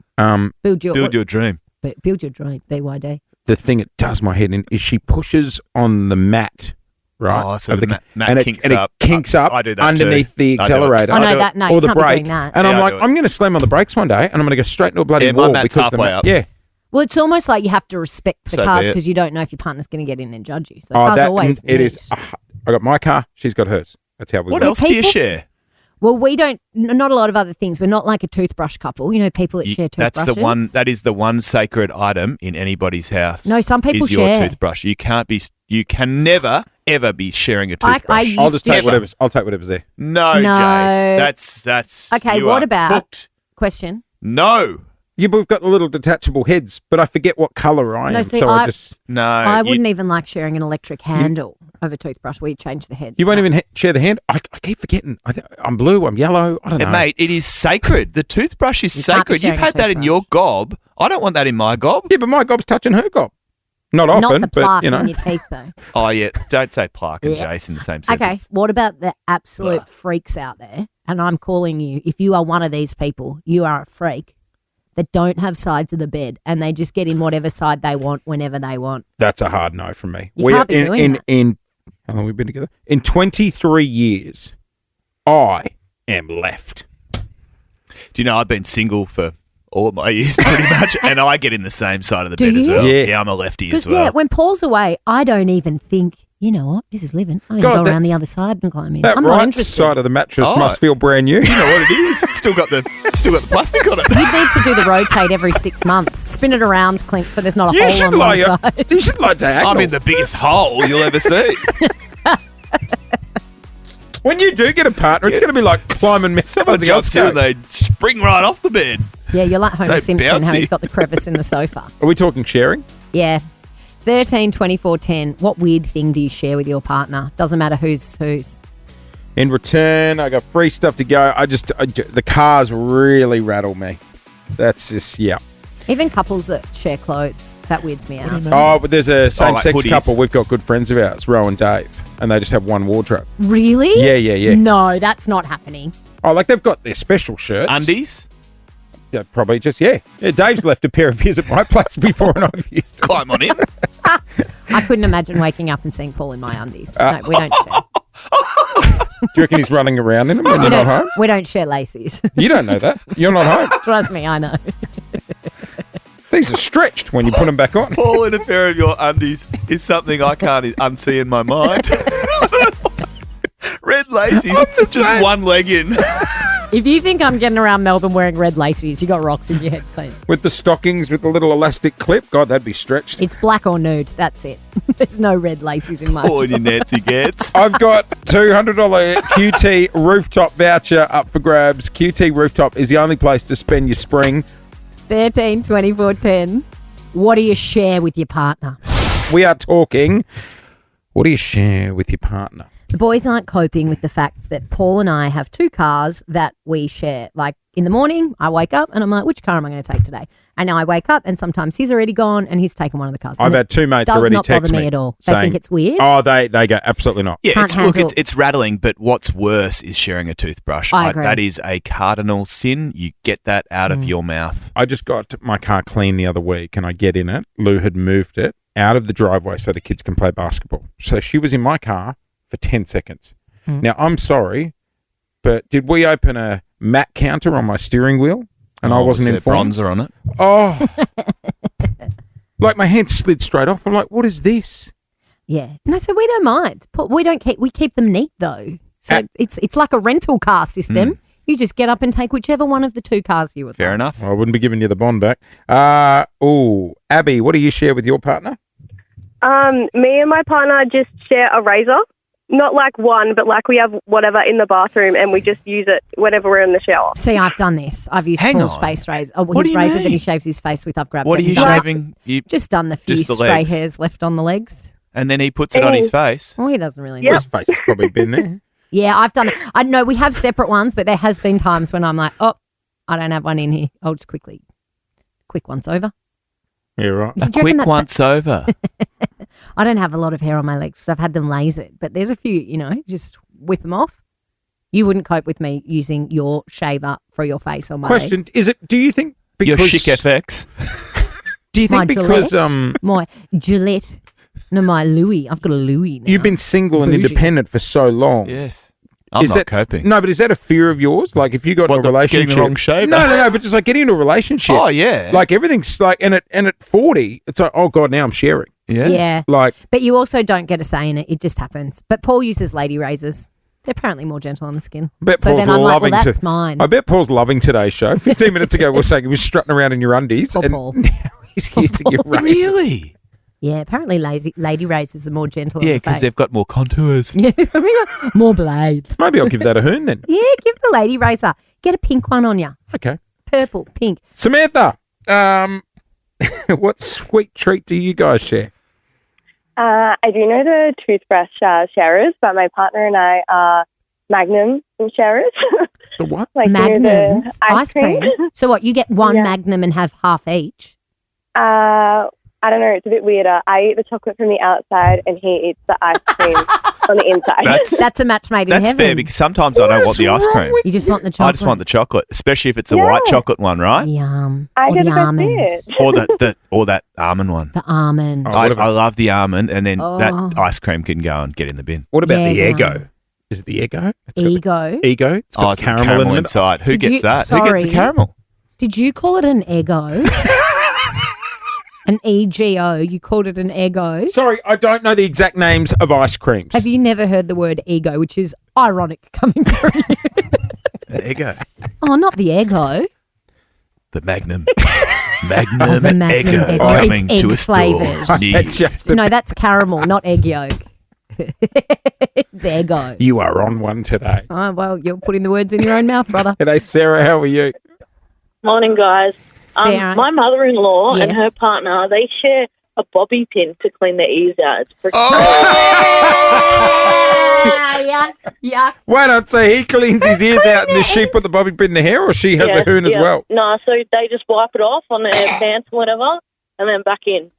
Build your dream. Build your dream. BYD. The thing it does my head in is she pushes on the mat, right? Oh, so of the mat and kinks it up. kinks up I do that underneath too. the I do it. accelerator. Oh, no, that, no, or you the can't be brake. doing that. And Yeah, I'm I like, do it. I'm going to slam on the brakes one day and I'm going to go straight into a bloody Yeah, my wall mat's because the halfway mat, up. yeah. Well, it's almost like you have to respect the So cars be it. because you don't know if your partner's going to get in and judge you. So the Oh, car's that always it neat. is. I got my car. She's got hers. That's how we What work. else do you people- share? Well, we don't. Not a lot of other things. We're not like a toothbrush couple. You know, people that share toothbrushes. That's the one. That is the one sacred item in anybody's house. No, some people is your share. toothbrush. You can't be. You can never ever be sharing a toothbrush. I'll just take Never. whatever's. I'll take whatever's there. No, No. Jace. That's Okay, you what are about hooked. question? No, Yeah, but we've got the little detachable heads, but I forget what colour I No, am. see, so I I- just. no. I you- wouldn't even like sharing an electric handle of a toothbrush where you change the heads. You won't No. even share the hand. I keep forgetting. I'm blue. I'm yellow. I don't know. Mate, it is sacred. The toothbrush is You can't be sacred. You've sharing a had that in your gob. I don't want that in my gob. Yeah, but my gob's touching her gob. Not often, Not the but plaque you know. in your teeth, though. Oh yeah, don't say plaque and Yeah. Jace in the same Okay, sentence. what about the absolute freaks out there? And I'm calling you, if you are one of these people, you are a freak that don't have sides of the bed and they just get in whatever side they want whenever they want. That's a hard no from me. You can't be doing that. in how long have we been together? In 23 years, I am left. Do you know I've been single for all of my years pretty much, and I get in the same side of the Do bed as you? well. Yeah. I'm a lefty Because, as well. yeah, when Paul's away, I don't even think, you know what, this is living. I'm going God, to go that- around the other side and climb in. That I'm not right interested. side of the mattress Oh. must feel brand new. You know what it is? Still got the plastic on it. You'd need to do the rotate every 6 months. Spin it around, Clint, so there's not a hole on one side. You should like diagonal. I'm in the biggest hole you'll ever see. When you do get a partner, it's going to be like climbing Someone everything jumps else. in and they spring right off the bed. Yeah, you're like Homer So Simpson, how bouncy. he's got the crevice in the sofa. Are we talking sharing? Yeah. 13, 24, 10. What weird thing do you share with your partner? Doesn't matter who's. In return, I got free stuff to go. The cars really rattle me. That's just, yeah. Even couples that share clothes, that weirds me out. Oh, but there's a same-sex hoodies. couple. We've got good friends of ours, Ro and Dave, and they just have one wardrobe. Really? Yeah. No, that's not happening. Oh, like they've got their special shirts. Undies? Yeah, probably just, yeah. Dave's left a pair of his at my place before and I've used them. Climb on in. I couldn't imagine waking up and seeing Paul in my undies. No, we don't share. Do you reckon he's running around in them when We you're not don't, home? we don't share laces. You don't know that. You're not home. Trust me, I know. These are stretched when you put them back on. Paul in a pair of your undies is something I can't unsee in my mind. Red laces, just one leg in. If you think I'm getting around Melbourne wearing red laces, you got rocks in your head, Clint. With the stockings with the little elastic clip. God, that'd be stretched. It's black or nude. That's it. There's no red laces in my. Paul in your Nancy gets. I've got $200 QT rooftop voucher up for grabs. QT Rooftop is the only place to spend your spring. 13 24 10. What do you share with your partner? We are talking. What do you share with your partner? The boys aren't coping with the fact that Paul and I have 2 cars that we share. Like in the morning, I wake up and I'm like, which car am I going to take today? And now I wake up and sometimes he's already gone and he's taken one of the cars. I've had 2 mates already text me. Does not bother me at all. They think it's weird. Oh, they go, absolutely not. Yeah, Can't it's rattling, but what's worse is sharing a toothbrush. I agree. That is a cardinal sin. You get that out of your mouth. I just got my car cleaned the other week and I get in it. Lou had moved it out of the driveway so the kids can play basketball. So she was in my car for 10 seconds. Now, I'm sorry, but did we open a MAC counter on my steering wheel and I wasn't informed? Bronzer on it. Oh. Like my hand slid straight off. I'm like, what is this? Yeah. No, so we don't mind. We keep them neat though. So it's like a rental car system. You just get up and take whichever one of the 2 cars you would Fair like. enough. I wouldn't be giving you the bond back. Abby, what do you share with your partner? Me and my partner just share a razor. Not like one, but like we have whatever in the bathroom and we just use it whenever we're in the shower. See, I've done this. I've used Paul's face razor. Oh, What his do you razor that mean? he shaves his face with. I've grabbed What it are you and done it. shaving? Just done the few Just the stray legs. hairs left on the legs. And then he puts it on his face. Well, he doesn't really know. His face has probably been there. Yeah, I've done it. I know we have separate ones, but there has been times when I'm like, oh, I don't have one in here. I'll just quick once over. Yeah, right. So do you reckon that's once over. I don't have a lot of hair on my legs because I've had them lasered, but there's a few, just whip them off. You wouldn't cope with me using your shaver for your face on my Question, legs. do you think because... Your Chic FX. Do you My think because... Gillette? My Gillette. No, my Louis. I've got a Louis now. You've been single and Bougie. independent for so long. Yes. I'm Is not that, coping. No, but is that a fear of yours? Like if you got in a relationship... Getting the wrong shaver? No, but just like getting into a relationship. Oh, yeah. Like everything's like... And at 40, it's like, oh, God, now I'm sharing. Yeah. Like... But you also don't get a say in it. It just happens. But Paul uses lady razors. They're apparently more gentle on the skin. I bet so Paul's then I'm like, loving well, that's mine. I bet Paul's loving today's show. 15 minutes ago, we were saying he was strutting around in your undies. Poor and Paul. now he's using your razor. Really? Yeah, apparently lady razors are more gentle Yeah, on the because face. they've got more contours. Yeah, more blades. Maybe I'll give that a hoon then. Yeah, give the lady razor. Get a pink one on you. Okay. Purple, pink. Samantha, what sweet treat do you guys share? I do know the toothbrush sharers, but my partner and I are Magnum sharers. The what? Like Magnums, the ice creams. So what, you get one Magnum and have half each? I don't know. It's a bit weirder. I eat the chocolate from the outside and he eats the ice cream on the inside. That's a match made in That's heaven. fair because sometimes I don't want the ice cream. You just want the chocolate. I just want the chocolate, especially if it's a white chocolate one, right? Yum. I or get the the best almond. bit. Or that almond one. The almond. I love the almond, and then Oh. that ice cream can go and get in the bin. What about the Yeah, Eggo? Is it the Eggo? Ego. Ego? It's got It's got caramel inside. Who Did gets you- that? Who gets the sorry. caramel? Did you call it an ego? An EGO. You called it an ego. Sorry, I don't know the exact names of ice creams. Have you never heard the word ego, which is ironic coming from you? An ego. Oh, not the ego. The Magnum. Oh, Magnum, the Magnum Eggo Eggo. coming It's to egg a store. flavoured. near you. No, that's caramel, not egg yolk. It's ego. You are on one today. Oh, well, you're putting the words in your own mouth, brother. G'day, Sarah. How are you? Morning, guys. Sarah. My mother-in-law and Yes. her partner, they share a bobby pin to clean their ears out. It's pretty Yeah. Wait, I'd say he cleans his ears out and the sheep put the bobby pin in the hair, or she has a hoon as well? No, so they just wipe it off on their pants or whatever and then back in.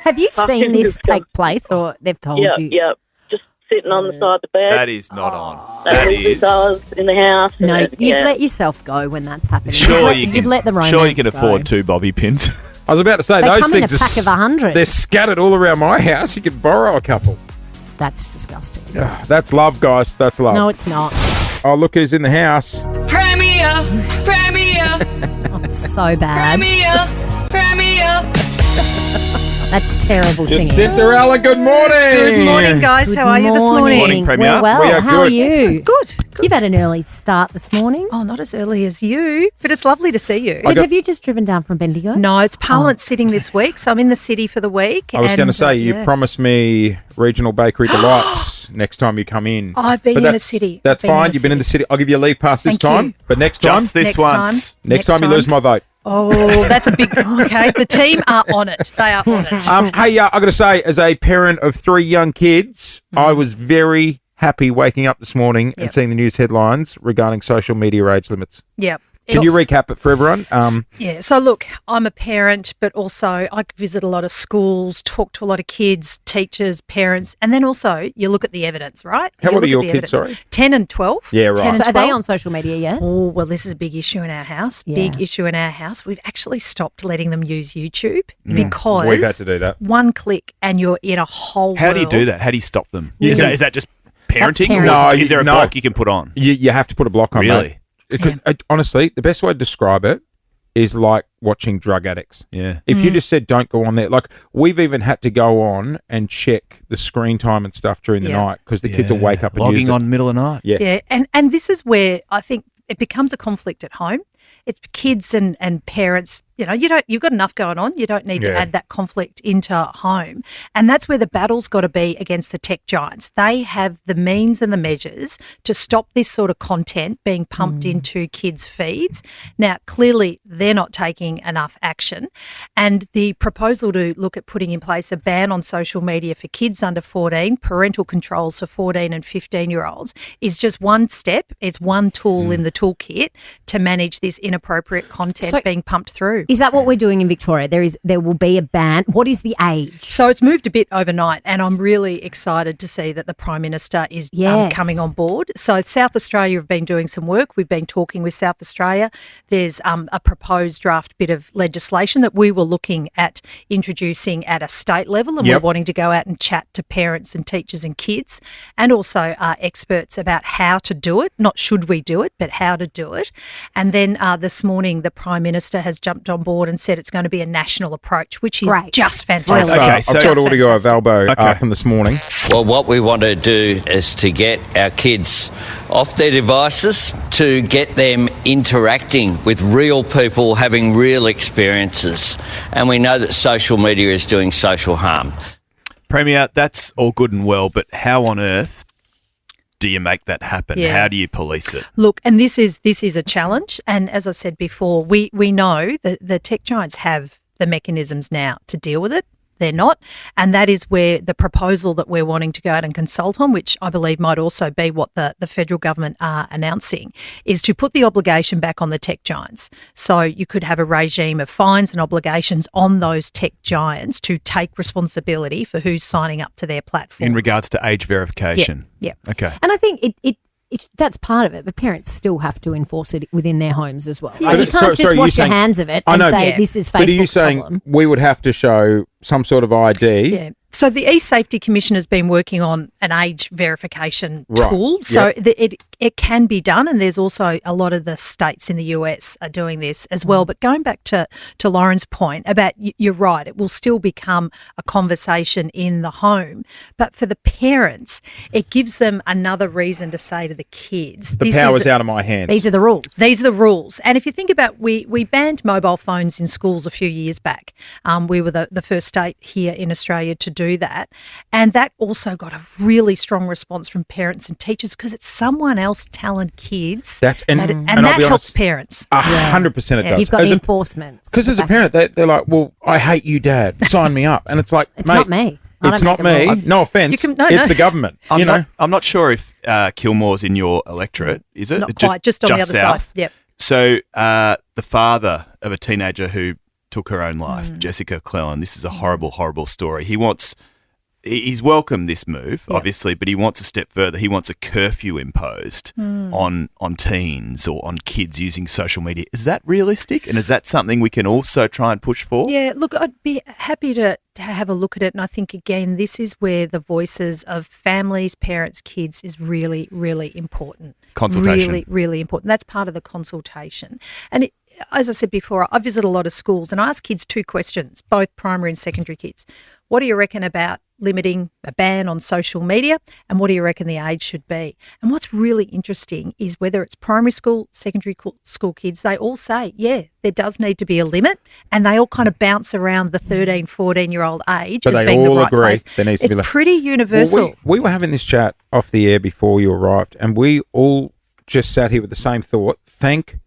Have you seen Fucking this disgusting. take place, or they've told Yeah, you? yeah. Just sitting on the side of the bed. That is not on. That is does in the house. No, and, you've yeah. let yourself go when that's happening. Sure, you've let the romance Sure, you can go. afford 2 bobby pins. I was about to say, They those come in a things pack of are 100. They're scattered all around my house. You could borrow a couple. That's disgusting. That's love, guys. That's love. No, it's not. Oh, look who's in the house. Premier, Oh, it's so bad. Premier. That's terrible singing. Cinderella, good morning. Good morning, guys. How are you this morning? Morning, Premier. We're well. We are How are good. you? Good. You've had an early start this morning. Oh, not as early as you, but it's lovely to see you. But have you just driven down from Bendigo? No, it's Parliament sitting this week, so I'm in the city for the week. I was going to and, say, you yeah. promised me regional bakery delights next time you come in. I've been But in the that's- city. That's I've been in fine. the You've been in the city. city. I'll give you a leave pass this Thank time. you. But next time, Just this Next once. time. next time you lose my vote. Oh, that's a big. Okay, the team are on it. They are on it. Hey, I got to say, as a parent of 3 young kids, I was very happy waking up this morning and seeing the news headlines regarding social media age limits. Yep. Can you recap it for everyone? Yeah, so look, I'm a parent, but also I visit a lot of schools, talk to a lot of kids, teachers, parents, and then also you look at the evidence, right? How You old are look your at the kids, evidence. sorry? 10 and 12. Yeah, right. 10 and So are they 12. on social media yet? Oh, well, this is a big issue in our house. Yeah. Big issue in our house. We've actually stopped letting them use YouTube Mm. because We've had to do that. one click and you're in a whole How do you world. do that? How do you stop them? You Is can- that just parenting? parenting. Or No, is there a no. block you can put on? You have to put a block on, Really? mate. Honestly, the best way to describe it is like watching drug addicts. Yeah. If you just said don't go on there, like we've even had to go on and check the screen time and stuff during the Yeah. night because the kids will wake up and Logging use it. on middle of the night. Yeah. Yeah, and this is where I think it becomes a conflict at home. It's kids and parents. You've got enough going on. You don't need to Yeah. add that conflict into home. And that's where the battle's got to be against the tech giants. They have the means and the measures to stop this sort of content being pumped into kids' feeds. Now, clearly, they're not taking enough action. And the proposal to look at putting in place a ban on social media for kids under 14, parental controls for 14 and 15-year-olds, is just one step. It's one tool in the toolkit to manage this inappropriate content So- being pumped through. Is that what we're doing in Victoria? There will be a ban. What is the age? So it's moved a bit overnight, and I'm really excited to see that the Prime Minister is Yes. coming on board. So South Australia have been doing some work. We've been talking with South Australia. There's a proposed draft bit of legislation that we were looking at introducing at a state level, and we're wanting to go out and chat to parents and teachers and kids, and also experts about how to do it. Not should we do it, but how to do it. And then this morning, the Prime Minister has jumped on board and said it's going to be a national approach, which is Great. just fantastic. I've got audio of Albo from this morning. Well, what we want to do is to get our kids off their devices, to get them interacting with real people, having real experiences. And we know that social media is doing social harm. Premier, that's all good and well, but how on earth do you make that happen? Yeah. How do you police it? Look, and this is a challenge. And as I said before, we know that the tech giants have the mechanisms now to deal with it. They're not. And that is where the proposal that we're wanting to go out and consult on, which I believe might also be what the federal government are announcing, is to put the obligation back on the tech giants. So you could have a regime of fines and obligations on those tech giants to take responsibility for who's signing up to their platform. In regards to age verification? Yeah. Okay. And I think that's part of it, but parents still have to enforce it within their homes as well. Yeah. Like, you can't just wash your hands of it and say this is But are you Facebook's saying problem. we would have to show some sort of ID? Yeah. So the eSafety Commission has been working on an age verification Right. tool. So Yep. it can be done, and there's also a lot of the states in the US are doing this as well. But going back to Lauren's point about, you're right, it will still become a conversation in the home. But for the parents, it gives them another reason to say to the kids, The this power's is out of my hands. These are the rules. These are the rules. And if you think about, we banned mobile phones in schools a few years back. We were the first state here in Australia to do that. And that also got a really strong response from parents and teachers because it's someone else telling kids. That's and that, and and I'll that be helps honest, parents. 100% it Yeah. does. You've got As the a- enforcement. Because as a parent, they're like, well, I hate you, Dad. Sign me up. And it's like, It's mate, not me. I It's don't not make the me. rules. No offense. No, it's no. the government. You know? I'm not sure if Kilmore's in your electorate, is it? Not quite, just on the other south. side. Yep. So the father of a teenager who took her own life, Jessica Clellan, this is a horrible, horrible story. He's welcomed this move, obviously, but he wants a step further. He wants a curfew imposed on teens or on kids using social media. Is that realistic? And is that something we can also try and push for? Yeah, look, I'd be happy to have a look at it. And I think, again, this is where the voices of families, parents, kids is really, really important. Consultation. Really, really important. That's part of the consultation. And as I said before, I visit a lot of schools and I ask kids two questions, both primary and secondary kids. What do you reckon about limiting a ban on social media, and what do you reckon the age should be? And what's really interesting is whether it's primary school, secondary school kids, they all say, yeah, there does need to be a limit, and they all kind of bounce around the 13, 14-year-old age But as they being all the right agree place. there needs to It's be pretty universal. Well, we were having this chat off the air before you arrived, and we all just sat here with the same thought. Thank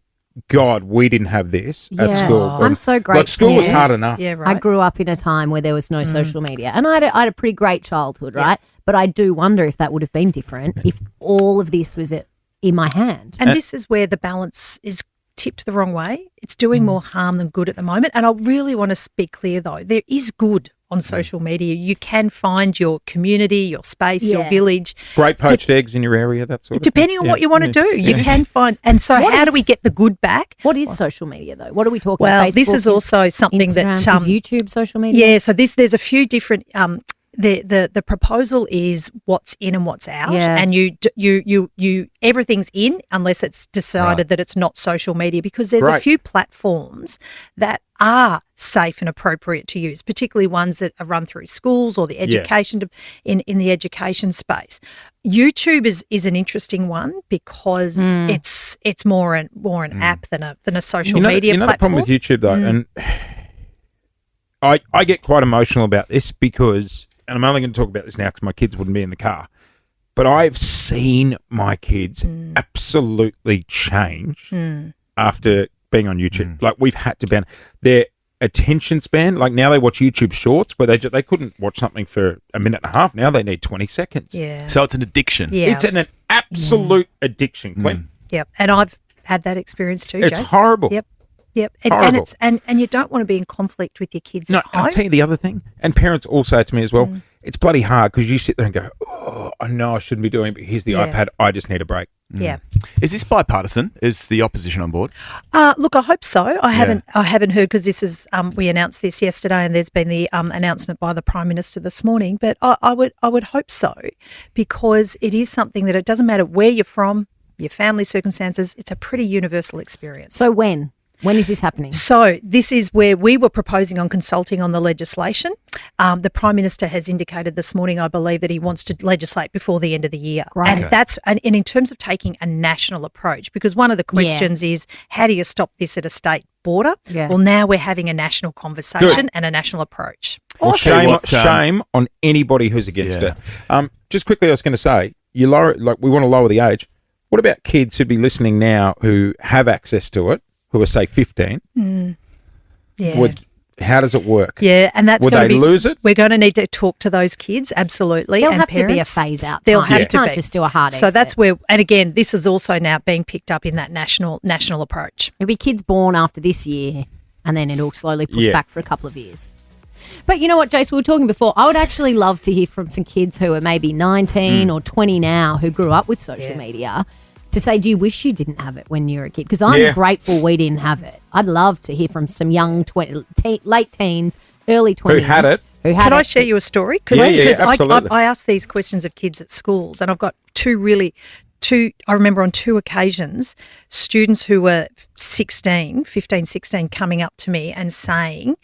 God, we didn't have this at Yeah. school. I'm so grateful. Like, school was Yeah. hard enough. Yeah, I right. grew up in a time where there was no social media, and I had a pretty great childhood, right? But I do wonder if that would have been different if all of this was in my hand. And this is where the balance is tipped the wrong way. It's doing more harm than good at the moment. And I really want to be clear, though. There is good on social media. You can find your community, your space, your Yeah. village. Great poached eggs in your area, that sort of Depending thing. on what you want to do, you Yeah. can find. And so, What how do we is- get the good back? What is social media, though? What are we talking Well, about? this is also something that Instagram, is YouTube social media? Yeah, so there's a few different. The proposal is what's in and what's out, Yeah. and you everything's in unless it's decided that it's not social media, because there's a Right. few platforms that are safe and appropriate to use, particularly ones that are run through schools or the education in the education space. YouTube is an interesting one because it's more an app than a social media You know the platform. problem with YouTube, though, and I get quite emotional about this because, and I'm only going to talk about this now because my kids wouldn't be in the car, but I've seen my kids absolutely change after being on YouTube. Like, we've had to ban their attention span. Like, now they watch YouTube Shorts, where they couldn't watch something for a minute and a half. Now they need 20 seconds. Yeah. So it's an addiction. Yeah. It's an absolute addiction, Clint. Yep, and I've had that experience too. It's Jace. horrible. Yep, and Horrible. it's and you don't want to be in conflict with your kids No, at and I'll home. tell you the other thing, and parents all say it to me as well, it's bloody hard because you sit there and go, oh, I know I shouldn't be doing it, but here's the Yeah. iPad, I just need a break. Yeah. Is this bipartisan? Is the opposition on board? Look, I hope so. I haven't heard, because this is we announced this yesterday, and there's been the announcement by the Prime Minister this morning. But I would hope so, because it is something that it doesn't matter where you're from, your family circumstances. It's a pretty universal experience. So when is this happening? So this is where we were proposing on consulting on the legislation. The Prime Minister has indicated this morning, I believe, that he wants to legislate before the end of the year. Great. And that's and in terms of taking a national approach, because one of the questions is, how do you stop this at a state border? Yeah. Well, now we're having a national conversation and a national approach. Well, Awesome. shame on anybody who's against Yeah. it. Just quickly, I was going to say, we want to lower the age. What about kids who'd be listening now who have access to it, who are, say, 15? Yeah. How does it work? Yeah, and that's Would going they to be. lose it? We're going to need to talk to those kids, absolutely. There'll and have to be a parents. phase out. They'll time. have You to can't be. just do a hard So exit. that's where, and again, this is also now being picked up in that national approach. There'll be kids born after this year, and then it'll slowly push back for a couple of years. But you know what, Jace, we were talking before. I would actually love to hear from some kids who are maybe 19 or 20 now who grew up with social media to say, do you wish you didn't have it when you were a kid? Because I'm grateful we didn't have it. I'd love to hear from some young late teens, early 20s. Who had it. Can I share you a story? Yeah, absolutely. I asked these questions of kids at schools, and I've got two, I remember on two occasions, students who were 15, 16, coming up to me and saying,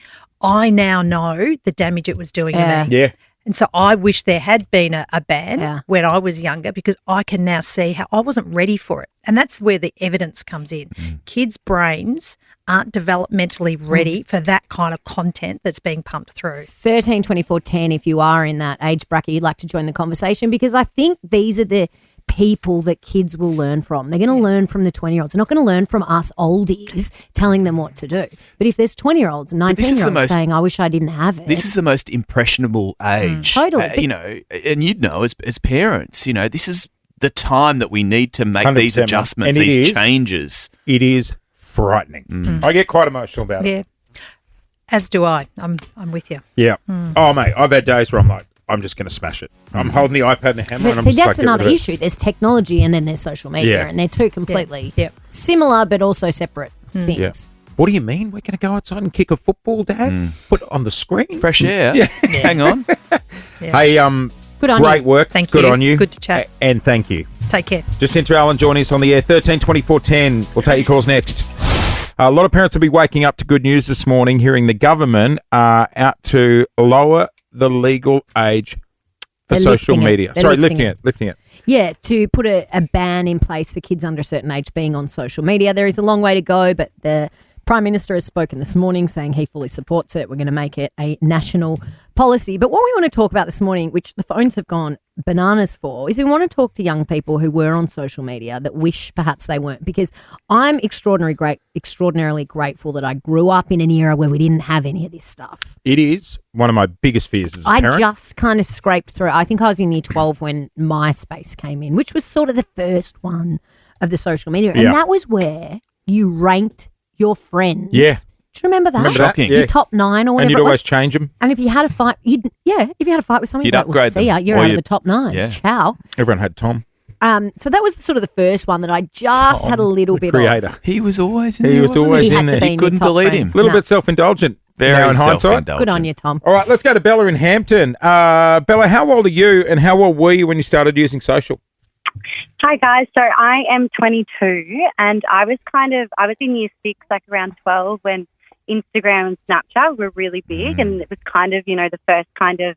I now know the damage it was doing to me. Yeah. And so I wish there had been a ban when I was younger, because I can now see how I wasn't ready for it. And that's where the evidence comes in. Kids' brains aren't developmentally ready for that kind of content that's being pumped through. 13, 24, 10, if you are in that age bracket, you'd like to join the conversation, because I think these are the people that kids will learn from. They're going to learn from the 20-year-olds. They're not going to learn from us oldies telling them what to do. But if there's 20-year-olds and 19-year-olds saying, I wish I didn't have it. This is the most impressionable age. Totally. You know, and you'd know as parents, you know, this is the time that we need to make these 100%, adjustments, and it these is. changes. It is frightening. I get quite emotional about it. Yeah. As do I. I'm with you. Yeah. Oh, mate, I've had days where I'm like, I'm just going to smash it. I'm holding the iPad and the hammer, But and I'm see, just that's like, get another rid of it. issue. There's technology and then there's social media, Yeah. and they're two completely Yep. similar but also separate things. Yeah. What do you mean? We're going to go outside and kick a football, Dad? Put it on the screen? Fresh air. Yeah. Hang on. Hey, Good on great you. work. Thank Good you. on you. Good to chat. And thank you. Take care. Jacinta Allen joining us on the air, 13 24 10. We'll take your calls next. A lot of parents will be waking up to good news this morning, hearing the government are out to lower the legal age for They're social lifting it. media. They're Sorry, lifting lifting it. Yeah, to put a ban in place for kids under a certain age being on social media. There is a long way to go, but the Prime Minister has spoken this morning saying he fully supports it. We're going to make it a national policy. But what we want to talk about this morning, which the phones have gone bananas for, is we want to talk to young people who were on social media that wish perhaps they weren't, because I'm extraordinarily grateful that I grew up in an era where we didn't have any of this stuff. It is one of my biggest fears as a parent. I just kind of scraped through. I think I was in year 12 when MySpace came in, which was sort of the first one of the social media. And that was where you ranked your friends. Yeah. Do you remember that? Remember that? Shocking. Your top 9 or whatever. And you'd it was. always change them. And if you had a fight, if you had a fight with someone, You'd you'd be like, well, upgrade see ya, them. you're Or out of you'd- the top 9. Yeah. Ciao. Everyone had Tom. So that was sort of the first one that I just had a little bit Creator. of. He was always in He there. was wasn't always He in had to there. be You in your couldn't top delete friends. him. A little No. bit self-indulgent. Very now in hindsight. self-indulgent. Good on you, Tom. All right, let's go to Bella in Hampton. Bella, how old are you and how old were you when you started using social? Hi guys, so I am 22 and I was in year 6, like around 12 when Instagram and Snapchat were really big and it was kind of, the first kind of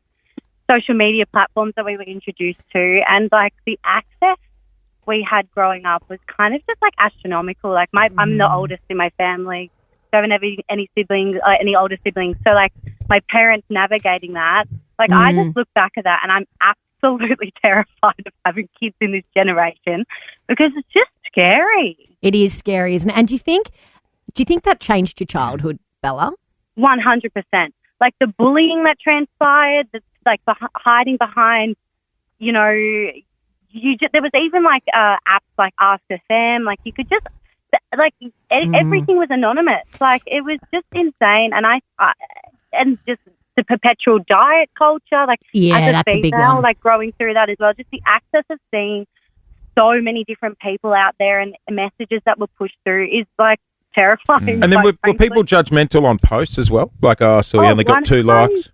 social media platforms that we were introduced to, and like the access we had growing up was kind of just like astronomical. Like I'm the oldest in my family, so I haven't ever any siblings, any older siblings. So like my parents navigating that, like I just look back at that and I'm absolutely terrified of having kids in this generation because it's just scary. It is scary, isn't it? And do you think that changed your childhood, Bella? 100%. Like the bullying that transpired, like hiding behind, there was even like apps like Ask FM, like you could just, like everything was anonymous. Like it was just insane. And and just the perpetual diet culture, like as a that's female, a big one. like growing through that as well, just the access of seeing so many different people out there and messages that were pushed through is like terrifying. And then quite were people judgmental on posts as well? Like, so we only got 2 likes?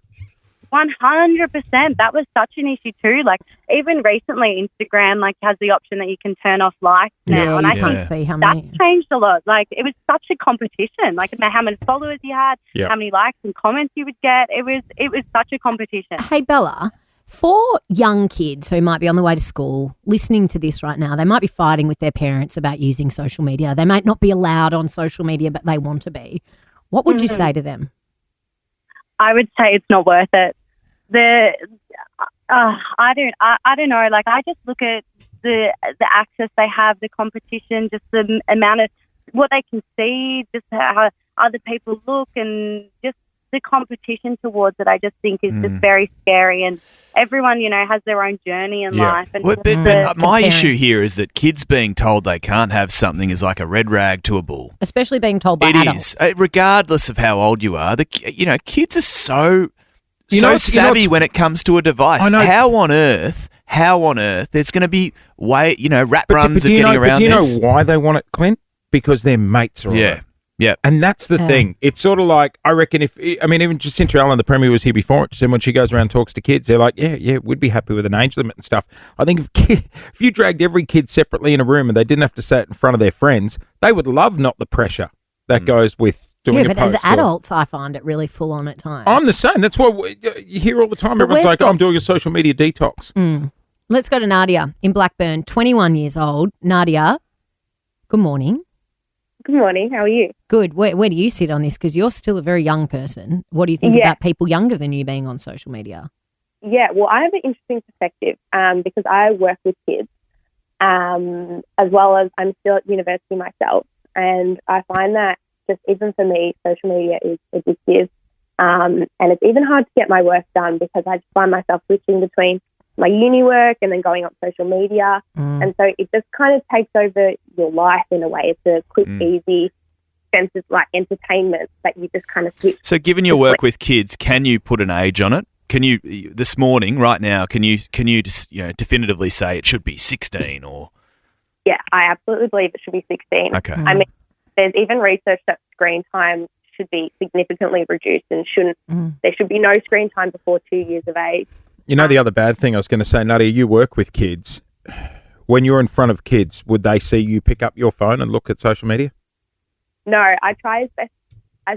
100%. That was such an issue too. Like even recently, Instagram like has the option that you can turn off likes now, and I can't see how that's many. changed a lot. Like it was such a competition. Like how many followers you had, how many likes and comments you would get. It was such a competition. Hey, Bella, for young kids who might be on the way to school listening to this right now, they might be fighting with their parents about using social media. They might not be allowed on social media, but they want to be. What would you say to them? I would say it's not worth it. I don't know. Like I just look at the access they have, the competition, just the amount of what they can see, just how other people look, and just the competition towards it. I just think is just very scary. And everyone, has their own journey in life. And but my issue here is that kids being told they can't have something is like a red rag to a bull. Especially being told by It adults. is, regardless of how old you are. Kids are so savvy when it comes to a device. I know. How on earth? There's going to be rap runs getting around But do you this. know why they want it, Clint? Because their mates are on it. Yeah. And that's the thing. It's sort of like, I reckon even Jacinta Allen, the Premier, was here before it. And when she goes around and talks to kids, they're like, yeah, we'd be happy with an age limit and stuff. I think if you dragged every kid separately in a room and they didn't have to say it in front of their friends, they would love not the pressure that goes with doing a but post. as adults, I find it really full on at times. I'm the same. That's why you hear all the time. But Everyone's we've like, got- I'm doing a social media detox. Let's go to Nadia in Blackburn, 21 years old. Nadia, good morning. Good morning. How are you? Good. Where do you sit on this? Because you're still a very young person. What do you think about people younger than you being on social media? Yeah, well, I have an interesting perspective because I work with kids as well as I'm still at university myself. And I find that just even for me, social media is addictive. And it's even hard to get my work done because I just find myself switching between my uni work and then going on social media. And so it just kind of takes over your life in a way. It's a quick, easy sense of like entertainment that you just kind of switch. So given your work with kids, can you put an age on it? Can you, this morning, right now, can you just, definitively say it should be 16 or? Yeah, I absolutely believe it should be 16. Okay. I mean, there's even research that screen time should be significantly reduced and there should be no screen time before 2 years of age. You know, the other bad thing I was going to say, Nadia, you work with kids. When you're in front of kids, would they see you pick up your phone and look at social media? No, I try as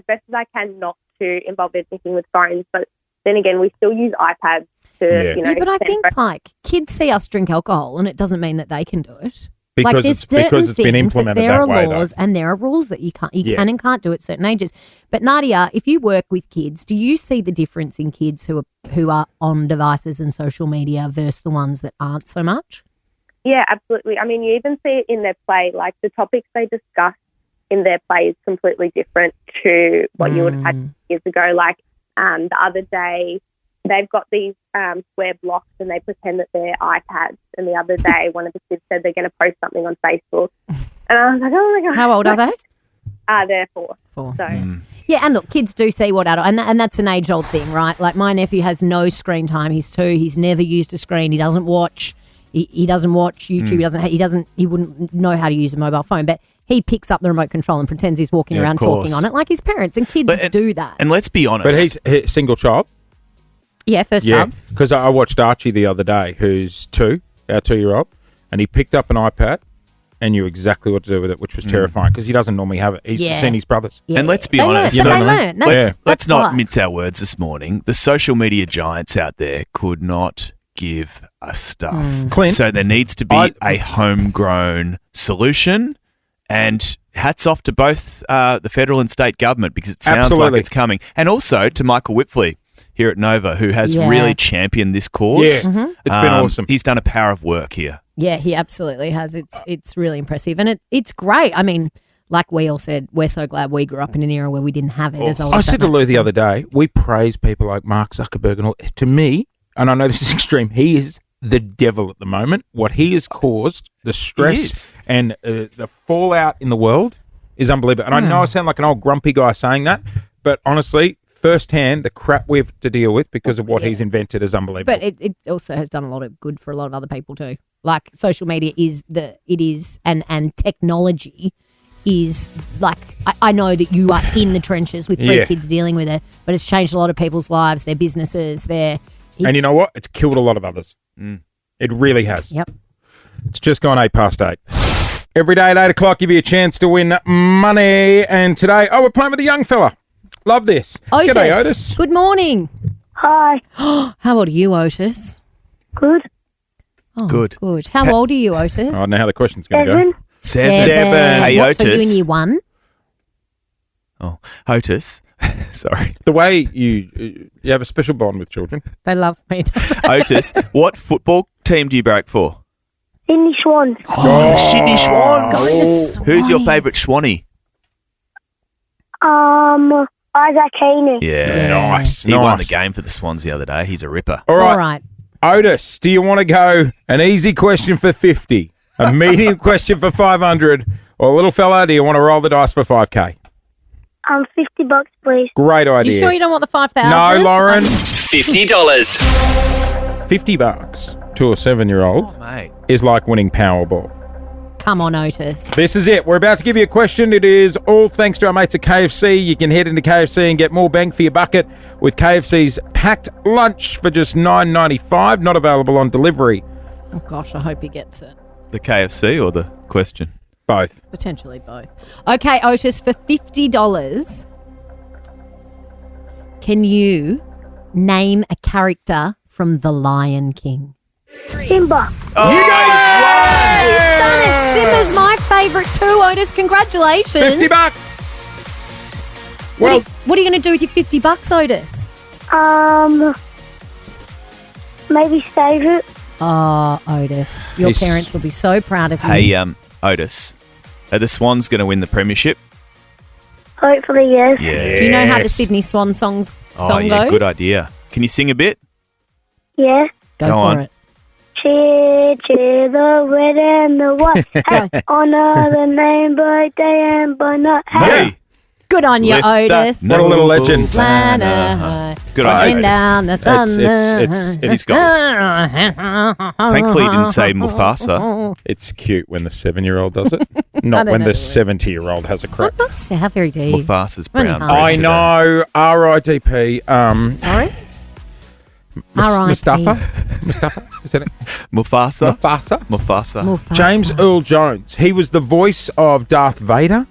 best as I can not to involve anything with phones, but then again, we still use iPads to, Yeah, but I think like kids see us drink alcohol and it doesn't mean that they can do it. Because there's it's because certain it's been things implemented there that are way, laws though. and there are rules that you Yeah. can and can't do at certain ages. But Nadia, if you work with kids, do you see the difference in kids who are on devices and social media versus the ones that aren't so much? Yeah, absolutely. I mean, you even see it in their play. Like the topics they discuss in their play is completely different to what you would have had years ago. Like the other day, they've got these square blocks and they pretend that they're iPads. And the other day, one of the kids said they're going to post something on Facebook. And I was like, oh, my God. How old are they? They're 4. So. Yeah, and look, kids do see what adult, and that's an age-old thing, right? Like my nephew has no screen time. He's 2. He's never used a screen. He doesn't watch. He doesn't watch YouTube. He wouldn't know how to use a mobile phone, but he picks up the remote control and pretends he's walking around talking on it like his parents. And kids do that. And let's be honest. But he's single child. Yeah, first child. Because I watched Archie the other day, who's 2, our 2-year-old, and he picked up an iPad and knew exactly what to do with it, which was terrifying because he doesn't normally have it. He's seen his brothers. Yeah. And let's be They honest. learn. They learn. That's Let's not life. mince our words this morning. The social media giants out there could not give a stuff. Clint, So there needs to be a homegrown solution. And hats off to both the federal and state government because it sounds Absolutely. like it's coming. And also to Michael Whitfley here at Nova, who has really championed this cause. Yeah, it's been awesome. He's done a power of work here. Yeah, he absolutely has. It's really impressive, and it's great. I mean, like we all said, we're so glad we grew up in an era where we didn't have it. As old I as that said to makes Lou us the sound. other day, we praise people like Mark Zuckerberg and all. To me, and I know this is extreme, he is the devil at the moment. What he has caused, the stress and the fallout in the world is unbelievable. And I know I sound like an old grumpy guy saying that, but honestly, firsthand, the crap we have to deal with because of what he's invented is unbelievable. But it also has done a lot of good for a lot of other people too. Like social media and technology is like I know that you are in the trenches with 3 kids dealing with it, but it's changed a lot of people's lives, their businesses, and you know what? It's killed a lot of others. It really has. Yep. It's just gone 8:08. Every day at 8 o'clock, give you a chance to win money. And today, we're playing with a young fella. Love this. Otis. G'day, Otis. Good morning. Hi. How old are you, Otis? Good. Oh, Good. Good. How old are you, Otis? I don't know how the question's going to go. 7. Hey, What, Otis. so you in year 1? Oh, Otis. Sorry. The way you have a special bond with children. They love me. Otis, what football team do you barrack for? Sydney Swans. Oh, the Sydney Swans. Go the Who's your Swans. favourite Swanee? Isaac Heaney. Yeah. Nice. He won the Nice. game for the Swans the other day. He's a ripper. All right. All right. Otis, do you want to go an easy question for 50, a medium question for 500, or a little fella, do you want to roll the dice for 5K? $50, please. Great idea. You sure you don't want the 5,000? No, Lauren. $50. $50 to a 7-year-old Mate. is like winning Powerball. Come on, Otis. This is it. We're about to give you a question. It is all thanks to our mates at KFC. You can head into KFC and get more bang for your bucket with KFC's packed lunch for just $9.95. Not available on delivery. Oh, gosh, I hope he gets it. The KFC or the question? Both. Potentially both. Okay, Otis, for $50, can you name a character from The Lion King? Simba. Oh, you guys Done it. Simba's my favourite too, Otis. Congratulations. $50. Well, What are you going to do with your $50, Otis? Maybe save it. Oh, Otis, your He's- parents will be so proud of you. Hey, Otis, are the Swans going to win the premiership? Hopefully, yes. Yeah. Do you know how the Sydney Swan song yeah, goes? good idea. Can you sing a bit? Yeah. Go Go for on. it. Cheer, cheer, the red and the white. Hey, honor the name by day and by night. Hey. Good on you, With that Otis. what a little legend. Lana, Good on you, and Otis. down the thunder. He's Thankfully, he didn't say Mufasa. It's cute when the 7-year-old does it, not don't when know the the 70-year-old has a crack. That's how very deep. Mufasa's Really brown. hard. bread I today. know. R.I.D.P. Sorry? Mustafa? Is that it? Mufasa. Mufasa. James Earl Jones. He was the voice of Darth Vader.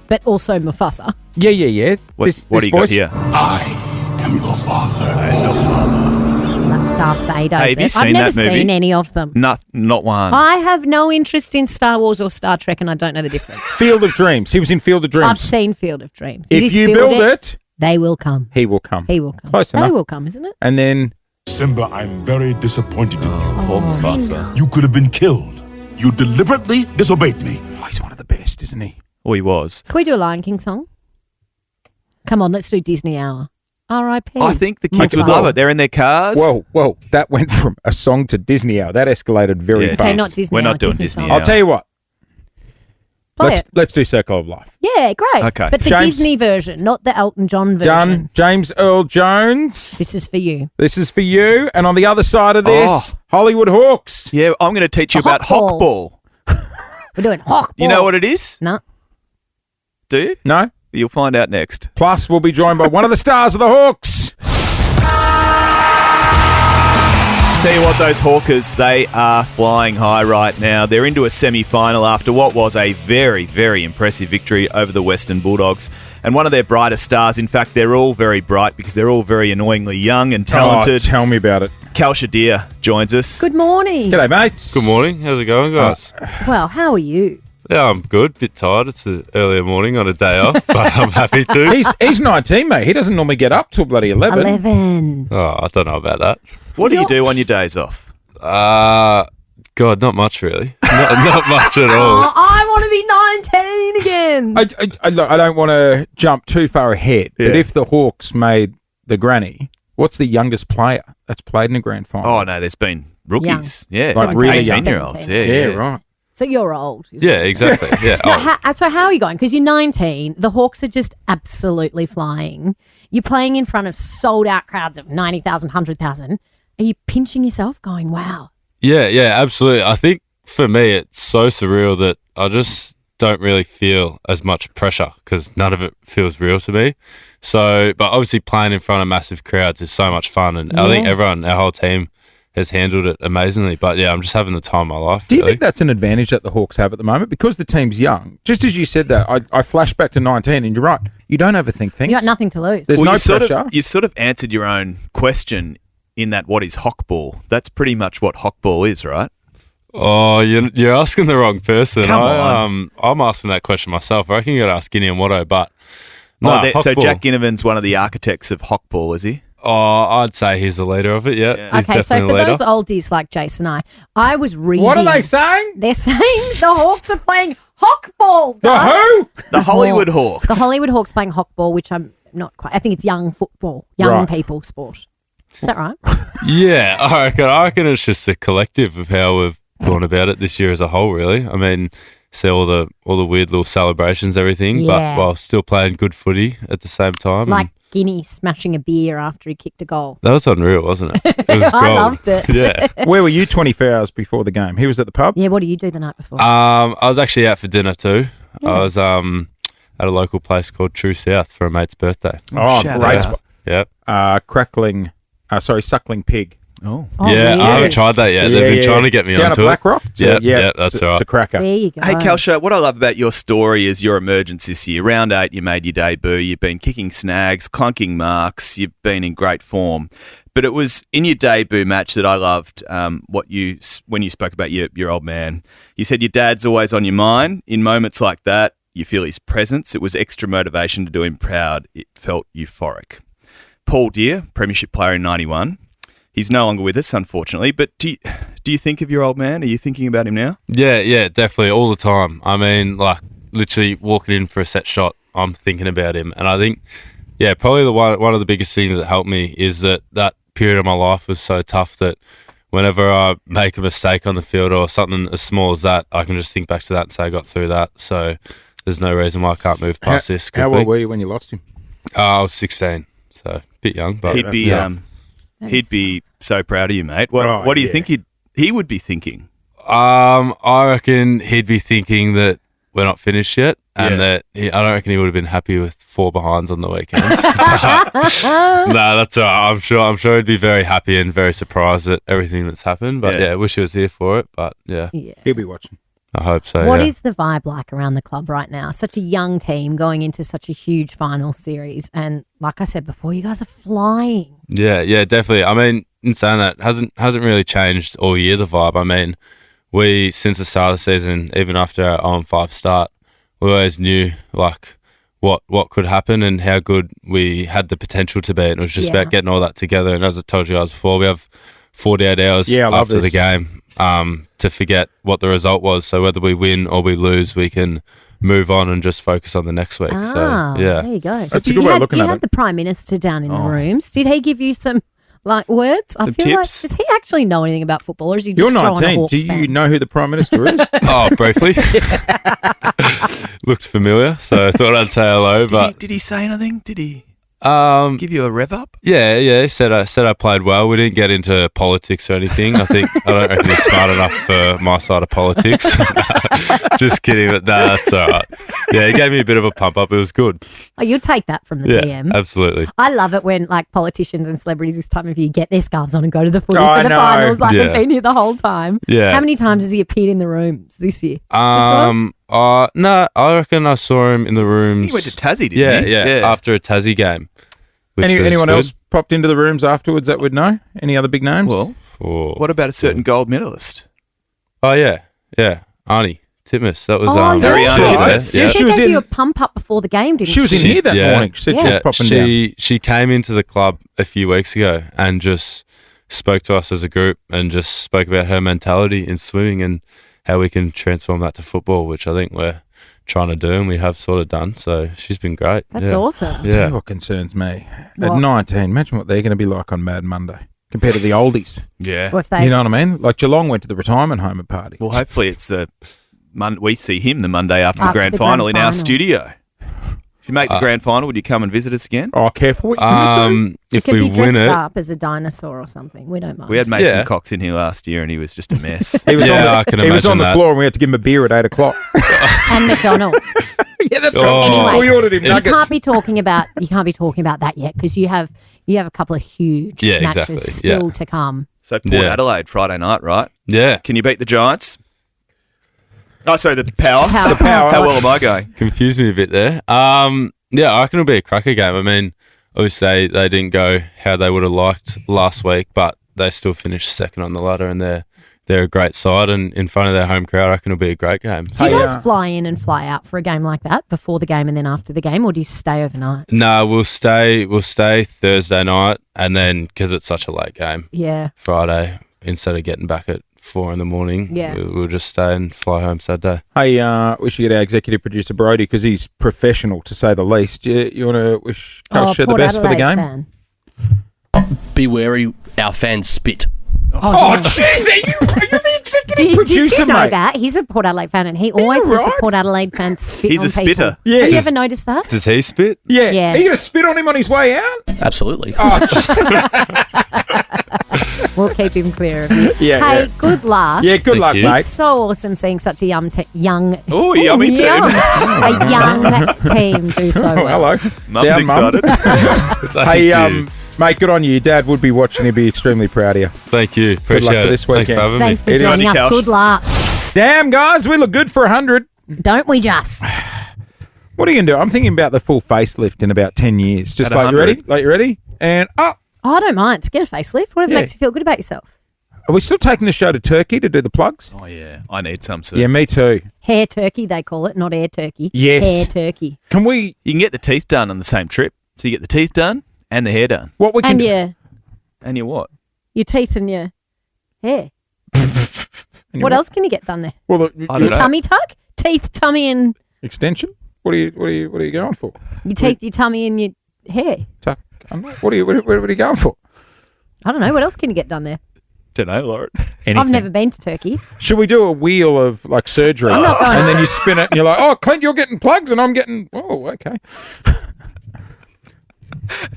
But also Mufasa. Yeah. What do you got here? That's Darth Vader. Hey, have you I've seen never that movie? seen any of them. Not one. I have no interest in Star Wars or Star Trek, and I don't know the difference. Field of Dreams. He was in Field of Dreams. I've seen Field of Dreams. If you build it, they will come. he will come. He will come. Close They enough. will come, isn't it? And then Simba, I'm very disappointed in you. Mufasa. You could have been killed. You deliberately disobeyed me. oh, he's one of the best, isn't he? Oh, he was. Can we do a Lion King song? Come on, let's do Disney Hour. R.I.P. I think the kids would Mufasa. love it. They're in their cars. Whoa, that went from a song to Disney Hour. That escalated very Yeah. fast. Okay, not Disney We're Hour, not doing Disney Disney song. Hour. I'll tell you what. Play Let's do Circle of Life. Yeah, great. Okay. But the James- Disney version, not the Elton John version. Done. James Earl Jones. This is for you. This is for you. And on the other side of this, Hollywood Hawks. Yeah, I'm going to teach you The about Hawk Ball. Hawkball. We're doing Hawk You know what it is? No. Do you? No? You'll find out next. Plus, we'll be joined by one of the stars of the Hawks. Tell you what, those Hawkers, they are flying high right now. They're into a semi-final after what was a very, very impressive victory over the Western Bulldogs. And one of their brightest stars, in fact, they're all very bright because they're all very annoyingly young and talented. Oh, tell me about it. Cal Shadir joins us. Good morning. G'day, mates. Good morning. How's it going, guys? Well, how are you? Yeah, I'm good. Bit tired. It's an earlier morning on a day off, but I'm happy to. He's 19, mate. He doesn't normally get up till bloody 11. 11. Oh, I don't know about that. What do you do on your days off? God, not much really. Not much at all. Oh, I want to be 19 again. Look, I don't want to jump too far ahead, Yeah. but if the Hawks made the granny, what's the youngest player that's played in a grand final? Oh, no, there's been rookies. Yeah, Like really young. 18-year-olds. Yeah, right. So you're old. is Yeah, what you're exactly. Yeah. saying. Oh. So how are you going? Because you're 19. The Hawks are just absolutely flying. You're playing in front of sold-out crowds of 90,000, 100,000. Are you pinching yourself going, wow? Yeah, absolutely. I think for me, it's so surreal that I just don't really feel as much pressure because none of it feels real to me. So, but obviously playing in front of massive crowds is so much fun. And I think everyone, our whole team, has handled it amazingly. But yeah, I'm just having the time of my life. Do you really. think that's an advantage that the Hawks have at the moment? Because the team's young. Just as you said that, I flash back to 19 and you're right. You don't overthink things. You got nothing to lose. There's no you pressure. You sort of answered your own question in that what is Hawkball? That's pretty much what Hawkball is, right? Oh, you're asking the wrong person. Come on. I'm asking that question myself. I reckon you got to ask Gideon Watto, but Oh, no, so Hawkball. Jack Ginnivan's one of the architects of Hawkball, is he? Oh, I'd say he's the leader of it. Yeah. He's Okay, so definitely for the leader. those oldies like Jason and I was reading. What are they saying? They're saying the Hawks are playing Hawkball. The who? The Hollywood Hawks. The Hollywood Hawks playing Hawkball, which I'm not quite. I think it's young football, young Right. people sport. Is that right? Yeah, I reckon it's just a collective of how we've gone about it this year as a whole. Really, I mean, see all the weird little celebrations, everything, Yeah. but while still playing good footy at the same time. Like Guinea smashing a beer after he kicked a goal. that was unreal, wasn't it? It was I gold. loved it. Yeah. Where were you 24 hours before the game? He was at the pub? Yeah, what do you do the night before? I was actually out for dinner too. Yeah. I was at a local place called True South for a mate's birthday. Oh, shout great out. spot. Yep. Suckling Pig. Oh. Oh, yeah, really? I haven't tried that yet. They've been trying to get me Down onto at Black Rock? it. Yeah, that's it's right. It's a cracker. There you go. Hey, Kelsha, what I love about your story is your emergence this year. Round 8, you made your debut. You've been kicking snags, clunking marks. You've been in great form. But it was in your debut match that I loved when you spoke about your old man. You said your dad's always on your mind. In moments like that, you feel his presence. It was extra motivation to do him proud. It felt euphoric. Paul Deere, Premiership player in 91. He's no longer with us, unfortunately. But do you think of your old man? Are you thinking about him now? Yeah, definitely, all the time. I mean, like, literally walking in for a set shot, I'm thinking about him. And I think, yeah, probably one of the biggest things that helped me is that period of my life was so tough that whenever I make a mistake on the field or something as small as that, I can just think back to that and say I got through that. So there's no reason why I can't move past this quickly. How old were you when you lost him? I was 16, so a bit young. But he'd be so proud of you, mate. What do you think he would be thinking? I reckon he'd be thinking that we're not finished yet, and that I don't reckon he would have been happy with 4 behinds on the weekend. No, that's all right. I'm sure he'd be very happy and very surprised at everything that's happened. But yeah, I wish he was here for it. But yeah. He'll be watching. I hope so. What is the vibe like around the club right now? Such a young team going into such a huge final series. And like I said before, you guys are flying. Yeah, definitely. I mean, in saying that, hasn't really changed all year, the vibe. I mean, we, since the start of the season, even after our 0-5 start, we always knew, like, what could happen and how good we had the potential to be. And it was just about getting all that together. And as I told you guys before, we have 48 hours after the game to forget what the result was. So whether we win or we lose, we can move on and just focus on the next week. So, yeah. There you go. That's a good way of looking at You had it. the Prime Minister down in the rooms. Did he give you some words? I Some feel tips? like, does he actually know anything about football, or is he just You're throwing a 19. Hawks Do you fan? know who the Prime Minister is? Oh, briefly. Looked familiar, so I thought I'd say hello. But Did he say anything? Did he give you a rev up? Yeah. He said I played well. We didn't get into politics or anything. I don't reckon he's smart enough for my side of politics. Just kidding, but no, that's all right. Yeah, he gave me a bit of a pump up. It was good. Oh, you'll take that from the Yeah, DM. absolutely. I love it when like politicians and celebrities this time of year get their scarves on and go to the footy Oh, I for the know. finals. Like Yeah. they've been here the whole time. Yeah. How many times has he appeared in the rooms this year? Just once? No, I reckon I saw him in the rooms. He went to Tassie, didn't yeah, he? Yeah, Yeah. after a Tassie game. which was Anyone good. else popped into the rooms afterwards that would know? Any other big names? Well, Oh. what about a certain gold medalist? Oh yeah, Arnie Titmus. That was Very yeah. Arnie yeah. Titmus. She Yeah. She was gave you in- a pump up before the game, didn't she? She was in here that morning. She said she was popping down. She came into the club a few weeks ago and just spoke to us as a group and just spoke about her mentality in swimming and how we can transform that to football, which I think we're trying to do and we have sort of done. So she's been great. That's Yeah. awesome. I'll tell Yeah. you what concerns me. What? At 19, imagine what they're going to be like on Mad Monday compared to the oldies. Yeah. Well, if they, You know what I mean? Like Geelong went to the retirement home at party. Well, hopefully it's we see him the Monday after the After grand the final grand in our final. studio. If you make the grand final, would you come and visit us again? Oh, careful what you're gonna do. you If could we be dressed win it, up as a dinosaur or something. We don't mind. We had Mason Yeah. Cox in here last year and he was just a mess. He was, Yeah, I on, can the, he was on imagine the that. floor and we had to give him a beer at 8 o'clock. And McDonald's. Yeah, that's Oh. right. Anyway, We ordered him you nuggets. can't be talking about that yet because you have a couple of huge Yeah, matches exactly. still Yeah. to come. So Port Yeah. Adelaide Friday night, right? yeah, Can you beat the Giants? Oh, sorry, the Power. Power. The Power. How well am I going? confused me a bit there. Yeah, I reckon it'll be a cracker game. I mean, obviously they didn't go how they would have liked last week, but they still finished second on the ladder and they're a great side and in front of their home crowd, I reckon it'll be a great game. Do you guys fly in and fly out for a game like that before the game and then after the game, or do you stay overnight? No, we'll stay Thursday night and then because it's such a late game, Yeah. Friday, instead of getting back at 4 a.m, Yeah. we'll just stay and fly home Saturday. Hey, we should get our executive producer Brody because he's professional to say the least. You want to wish Coach the Port best for the Adelaide game? fan. Be wary, our fans spit. Oh, jeez, are you the executive Did you producer, know mate? that? He's a Port Adelaide fan and he always has the right? Port Adelaide fans spit He's on a people. spitter. Yeah. Have you Does- ever noticed that? Does he spit? Yeah. Yeah. Are you going to spit on him on his way out? Absolutely. We'll keep him clear of you. Yeah, Hey, yeah. good luck. Yeah, good Thank luck, you. mate. It's so awesome seeing such a young Oh, yummy team. a young team do so Oh, well. hello. Mum's Down, Mum. excited. Hey, you. mate, good on you. Your dad would be watching. He'd be extremely proud of you. Thank you. Good luck Appreciate for it. this Thanks weekend. for having Thanks for me. It is. joining us. Couch. Good luck. Damn, guys, we look good for 100. Don't we just? What are you going to do? I'm thinking about the full facelift in about 10 years. Just At like, you 100? ready? Like, you ready? And, Oh, I don't mind. To get a facelift. Whatever Yeah. makes you feel good about yourself. are we still taking the show to Turkey to do the plugs? Oh, yeah. I need some, sir. Yeah, me too. Hair turkey, they call it, not air turkey. Yes. Hair turkey. Can we, You can get the teeth done on the same trip. So you get the teeth done and the hair done. what we can And do? And your what? your teeth and your hair. and What your- else can you get done there? Well, I Your don't know. tummy tuck? Teeth, tummy, and extension? What are you going for? your teeth, your tummy, and your hair. Tuck. What are you going for? I don't know. What else can you get done there? Don't know, Lauren. I've never been to Turkey. Should we do a wheel of like surgery? I'm not going- And then you spin it and you're like, oh, Clint, you're getting plugs and I'm getting, oh, okay.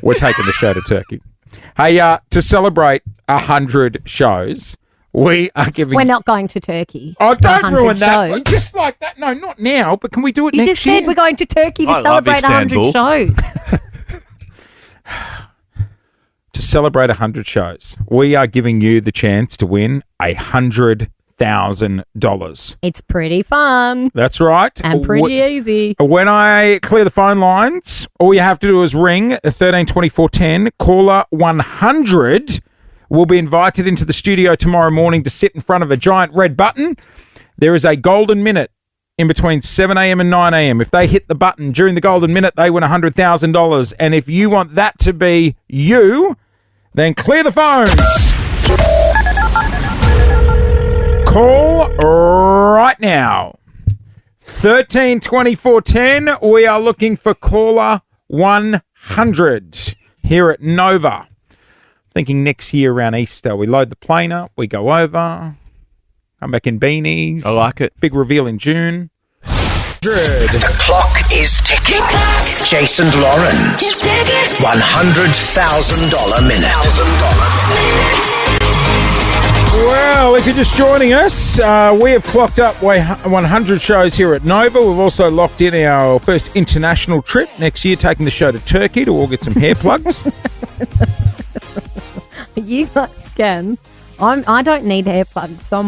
We're taking the show to Turkey. Hey, to celebrate 100 shows, we are giving. We're not going to Turkey. Oh, for don't 100 ruin that. shows. Just like that. No, not now, but can we do it You next just year? said we're going to Turkey to I love celebrate 100 Istanbul. shows. To celebrate 100 shows, we are giving you the chance to win $100,000. It's pretty fun That's right. and pretty easy. When I clear the phone lines, all you have to do is ring 13 24 10, caller 100 will be invited into the studio tomorrow morning to sit in front of a giant red button. There is a golden minute in between 7 a.m. and 9 a.m. If they hit the button during the golden minute, they win $100,000. And if you want that to be you, then clear the phones. Call right now. 13 24 10. We are looking for caller 100 here at Nova. Thinking next year around Easter, we load the plane up, we go over, come back in beanies. I like it. Big reveal in June. The clock is ticking. Jason Lawrence. $100,000 minute. Well, if you're just joining us, we have clocked up 100 shows here at Nova. We've also locked in our first international trip next year, taking the show to Turkey to all get some hair plugs. You guys can. I don't need hair plugs, so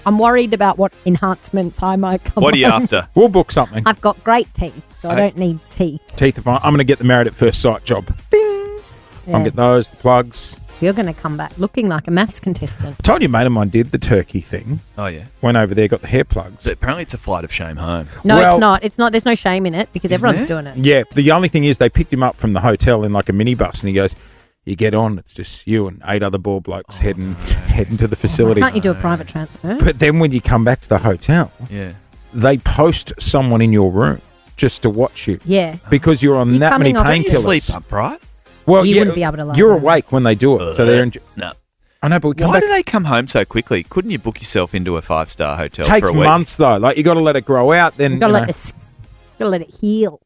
I'm worried about what enhancements I might come. What are you home. after? We'll book something. I've got great teeth, so I don't need teeth. Teeth are fine. I'm going to get the Married at First Sight job. Ding! Yeah. I'll get those, the plugs. You're going to come back looking like a maths contestant. I told you a mate of mine did the Turkey thing. Oh, yeah. Went over there, got the hair plugs. But apparently it's a flight of shame home. No, it's not. It's not. There's no shame in it because everyone's doing it. Yeah, the only thing is they picked him up from the hotel in like a minibus and he goes, you get on, it's just you and 8 other ball blokes heading to the facility. Can't you do a private transfer? But then when you come back to the hotel, they post someone in your room just to watch you. Yeah. Because you're on that many Don't you painkillers. sleep upright? Well, You yeah, wouldn't be able to lie You're down. awake when they do it. So they're No. I know, but we come Why back. do they come home so quickly? Couldn't you book yourself into a 5-star hotel Takes for a week? months though. Like you got to let it grow out. Then You've got to you let know. gotta let it heal.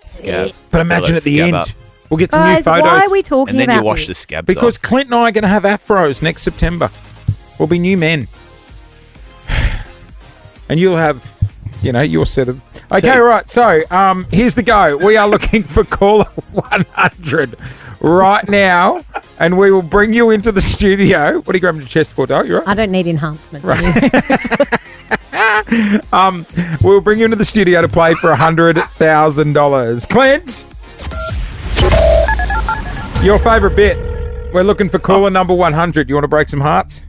Scab. But imagine Let at the scab end, up. we'll get some Guys, new photos. why are we talking And then about you wash this? the scabs Because off. Clint and I are going to have afros next September. We'll be new men. And you'll have, your set of... Okay, right. So, here's the go. We are looking for caller 100 right now. And we will bring you into the studio. What are you grabbing your chest for, Doug? You right? I don't need enhancements. We'll bring you into the studio to play for $100,000. Clint, your favourite bit. We're looking for caller number 100. You want to break some hearts?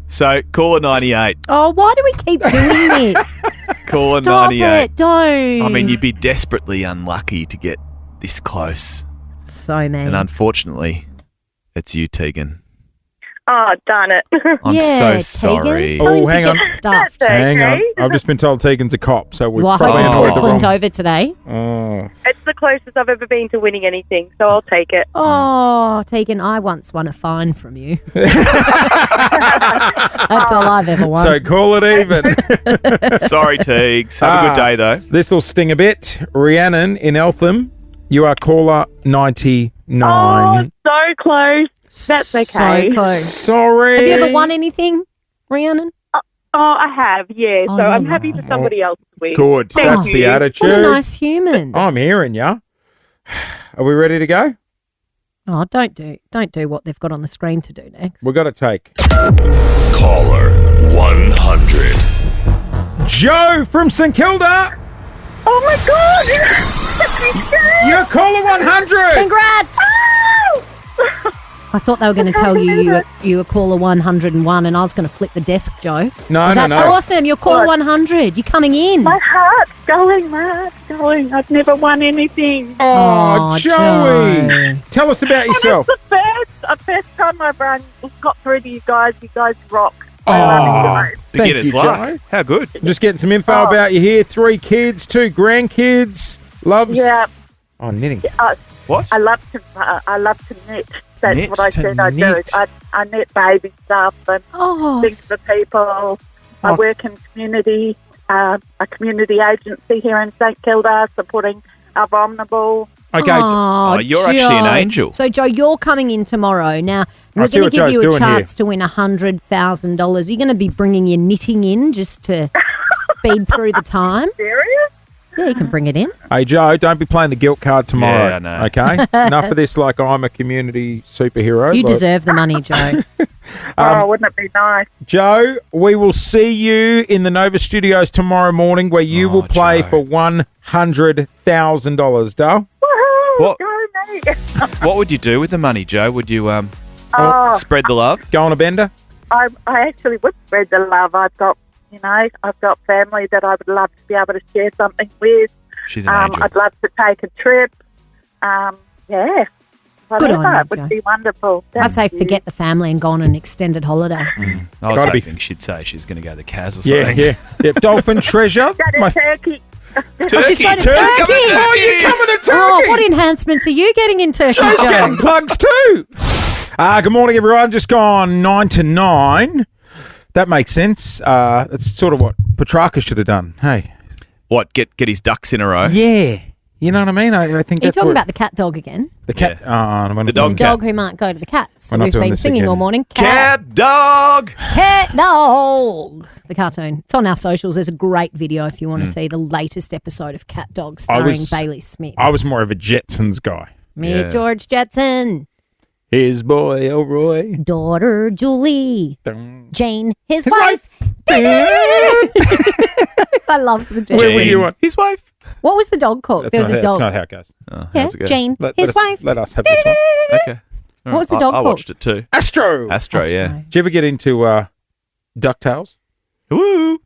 So, caller 98. Oh, why do we keep doing this? Caller Stop 98. it. Don't. I mean, you'd be desperately unlucky to get this close. So mean. And unfortunately, it's you, Tegan. Oh, darn it. I'm Yeah, so Tegan, sorry. tell him Oh, to hang get on. stuffed. Hang on. I've just been told Tegan's a cop, so we Well, I hope probably you employed called the Clint wrong... over today. Oh. It's the closest I've ever been to winning anything, so I'll take it. Oh, Tegan, I once won a fine from you. That's all I've ever won. So call it even. Sorry, Teags. Have a good day, though. This will sting a bit. Rhiannon in Eltham, you are caller 99. Oh, so close. That's okay. So close. Sorry. Have you ever won anything, Rhiannon? Oh, I have, yeah. Oh, So you I'm happy for somebody else to win. Good. Thank That's you. the attitude. What a nice human. I'm hearing ya. Are we ready to go? Oh, don't do what they've got on the screen to do next. We've got to take Caller 100. Joe from St Kilda. Oh my God! You're caller 100. Congrats! I thought they were going to tell you were caller 101 and I was going to flip the desk, Joe. No, That's no. awesome. You're caller 100. You're coming in. My heart's going, my heart's going. I've never won anything. Oh, Joey. Joe. Tell us about yourself. It's the first time I've got through to you guys. You guys rock. Oh, Beginner's thank you, luck. Joe. How good. Just getting some info about you here. 3 kids, 2 grandkids. Loves. Yeah. Oh, knitting. What? I love to knit. That's Knit what I to said I do. knit. I knit baby stuff and things for people. I work in community, a community agency here in St Kilda supporting our vulnerable. Okay. Oh, you're actually an Joe. angel. So, Joe, you're coming in tomorrow. Now, we're see going to what give you Joe's a doing chance to win $100,000. You're going to be bringing your knitting in just to speed through the time. Serious? Yeah, you can bring it in. Hey, Joe, don't be playing the guilt card tomorrow. Yeah, I know. Okay? Enough of this, like, I'm a community superhero. You Like, deserve the money, Joe. Wouldn't it be nice? Joe, we will see you in the Nova Studios tomorrow morning where you will play Joe. for $100,000, Dale. Woohoo! What? Go me! What would you do with the money, Joe? Would you Oh. Spread the love. Go on a bender. I actually would spread the love. I've got family that I would love to be able to share something with. She's an angel. I'd love to take a trip. Yeah. Good on Whatever. you, It would Jo. be wonderful. I say Thank you. forget the family and go on an extended holiday. I was Gotta be- hoping she'd say she's going to go to the Kaz or Yeah, something. yeah. Dolphin treasure. Go to My- Turkey. Oh, she's going to Turkey. Turkey. Oh, you're coming to Turkey. Oh, what enhancements are you getting in Turkey, Joe's Joe? getting plugs too. Good morning, everyone. Just gone 9 to 9. That makes sense. That's sort of what Petrarca should have done. Hey. What, get his ducks in a row? Yeah. You know what I mean? I think Are you that's talking what- about the cat dog again? the cat. The There's a dog dog cat. who might go to the cats. We're not We've doing been this singing again. all morning. Cat dog. Cat dog. The cartoon. It's on our socials. There's a great video if you want to see the latest episode of Cat Dog starring Bailey Smith. I was more of a Jetsons guy. Me, George Jetson. His boy, Elroy. Daughter, Julie. Jane, his wife. I loved the Jane. Where were you on? His wife. What was the dog called? There was a dog. That's not how it goes. Yeah, how's it go? Jane, Let his us- wife. Let us have this one. Okay. What was the dog I called? watched it too. Astro. Astro, yeah. Did you ever get into DuckTales? Woo.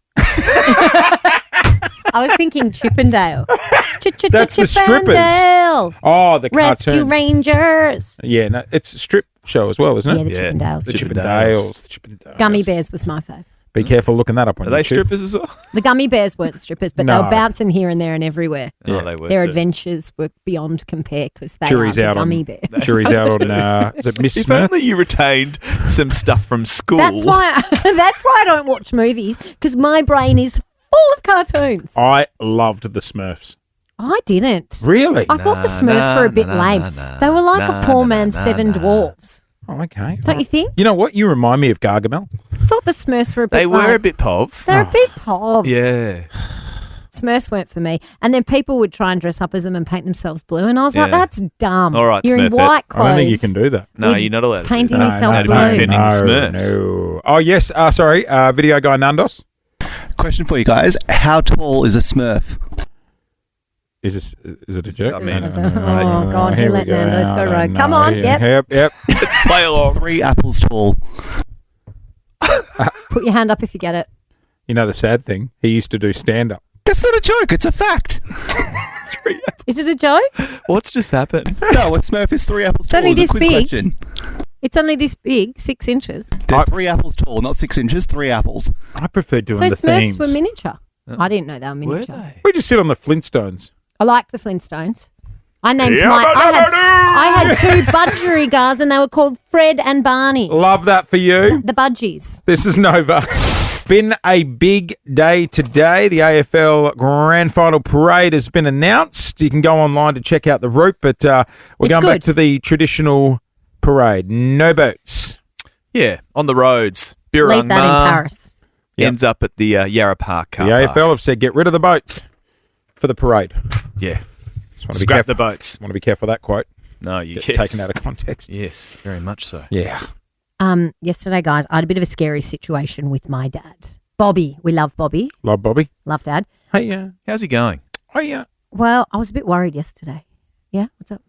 I was thinking Chippendale. That's the strippers. Chippendale. Oh, the Rescue cartoon. Rangers. Yeah, no, it's a strip show as well, isn't it? Yeah, the Chippendales. The Chippendales. The Chippendales. Gummy Bears was my fave. Be careful looking that up on Are they YouTube. strippers as well? The Gummy Bears weren't strippers, but they No. were bouncing here and there and everywhere. Yeah. Oh, they were Their too. adventures were beyond compare because they Jury's are the out Gummy on. Bears. Jury's out on. Is it Miss If Smith? only you retained some stuff from school. That's why. That's why I don't watch movies because my brain is full of cartoons. I loved the Smurfs. I didn't. Really? I thought the Smurfs were a bit lame. They were like a poor man's Seven Dwarfs. Oh, okay. Don't you think? You know what? You remind me of Gargamel. I thought the Smurfs were a bit. They were like, a bit pov. They're a bit pop. Yeah. Smurfs weren't for me. And then people would try and dress up as them and paint themselves blue, and I was like, Yeah. "That's dumb." All right, you're in Smurfette. white clothes. I don't think you can do that. No, With you're not allowed to painting do that. yourself That'd be blue. offending the Smurfs. No. Oh, yes. Sorry. Video guy Nandos. Question for you guys: how tall is a Smurf? Is it a joke? I mean, Oh, God, here who we let go. Nando's go I don't rogue? Come know. on, Yeah. yep. Yep. Let's play along. 3 apples tall. Put your hand up if you get it. You know the sad thing? He used to do stand up. That's not a joke. It's a fact. Is it a joke? What's just happened? No, a Smurf is 3 apples It's tall. only It's a this quiz big. question. It's only this big, 6 inches. They're 3 apples tall, not 6 inches. 3 apples. I prefer doing So the Smurfs themes. were miniature. I didn't know they were miniature. they? We just sit on the Flintstones. I liked the Flintstones. I named Yeah, my. but I had 2 budgerigars and they were called Fred and Barney. Love that for you. The budgies. This is Nova. Been a big day today. The AFL Grand Final Parade has been announced. You can go online to check out the route, but we're It's going back good. to the traditional parade. No boats. Yeah, on the roads. Leave Birrang that in Ma Paris. ends up at the Yarra Park car The park. AFL have said get rid of the boats for the parade. Yeah. Just want to be Scrap careful. the boats. Want to be careful of that quote. No, you Get yes. taken out of context. Yes, very much so. Yeah. Yesterday, guys, I had a bit of a scary situation with my dad. Bobby. We love Bobby. Love Bobby. Love Dad. Hey, How's he going? oh yeah. Well, I was a bit worried yesterday. Yeah? What's up?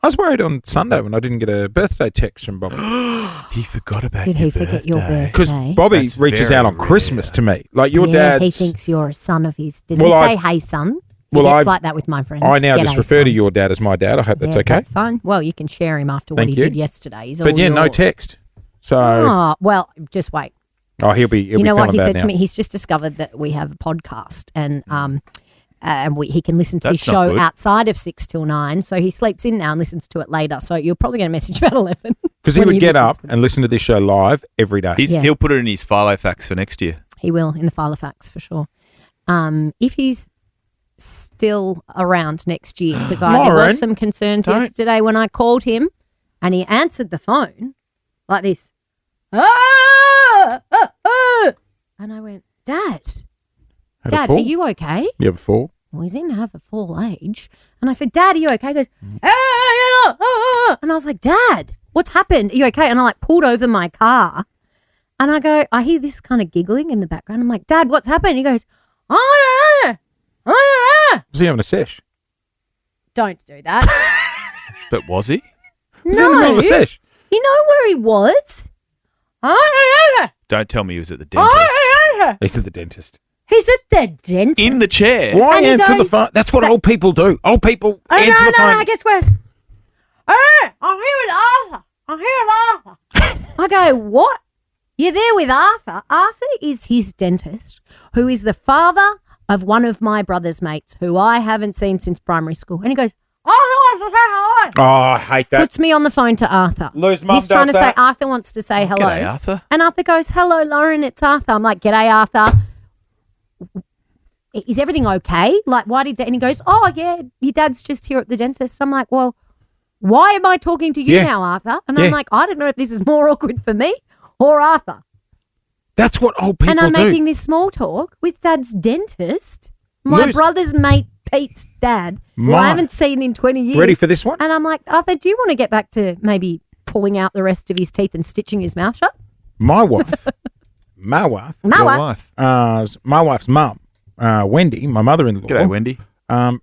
I was worried on Sunday when I didn't get a birthday text from Bobby. He forgot about Did he forget your birthday? Because Bobby That's reaches very out on rare. Christmas to me. Like your yeah, dad's. he thinks you're a son of his. Does Well, he I- say, hey, son? Well, He gets I- like that with my friends. I now G'day, just refer to son. your dad as my dad. I hope that's Yeah, okay. That's fine. Well, you can share him after what Thank he you. did yesterday. He's But all yeah, no yours. text. So, Oh, well, just wait. he'll be. You know what he said to me? Now. He's just discovered that we have a podcast and he can listen to That's the not show good. outside of 6 till 9. So he sleeps in now and listens to it later. So you're probably going to message about 11. Because he when would get listens up to and listen to this show live every day. Yeah. He'll put it in his Filofax for next year. He will in the Filofax for sure. If he's still around next year, because there Lauren, was some concerns don't- yesterday when I called him and he answered the phone like this. Ah! And I went, Dad, Had a Dad, fall? are you okay? You have a fall? Well, he's in to have a full age. And I said, Dad, are you okay? He goes, ah! And I was like, Dad, what's happened? Are you okay? And I like pulled over my car and I go, I hear this kind of giggling in the background. I'm like, Dad, what's happened? He goes, oh, Was he having a sesh? don't do that. But was he? Was he in the middle of a sesh? You know where he was? Don't tell me he was at the dentist. He's at the dentist. He's at the dentist. In the chair. Why And he answer the goes- phone? That's what old people do. Old people answer the phone. It gets worse. I'm here with Arthur. I'm here with Arthur. I go, what? You're there with Arthur? Arthur is his dentist, who is the father of one of my brother's mates, who I haven't seen since primary school. And he goes, Oh, I hate that. puts me on the phone to Arthur. Lou's mum He's trying does to that. say, Arthur wants to say hello. G'day, Arthur. And Arthur goes, hello, Lauren, it's Arthur. I'm like, g'day, Arthur. Is everything okay? Like, why did... And he goes, oh, yeah, your dad's just here at the dentist. I'm like, well, why am I talking to you Yeah. now, Arthur? And Yeah. I'm like, I don't know if this is more awkward for me or Arthur. That's what old people And I'm do. making this small talk with Dad's dentist, my Lou's- brother's mate Pete's dad, who I My- haven't seen in 20 years. Ready for this one? And I'm like, Arthur, do you want to get back to maybe pulling out the rest of his teeth and stitching his mouth shut? My wife, my wife's mum, Wendy, my mother-in-law. G'day, Wendy.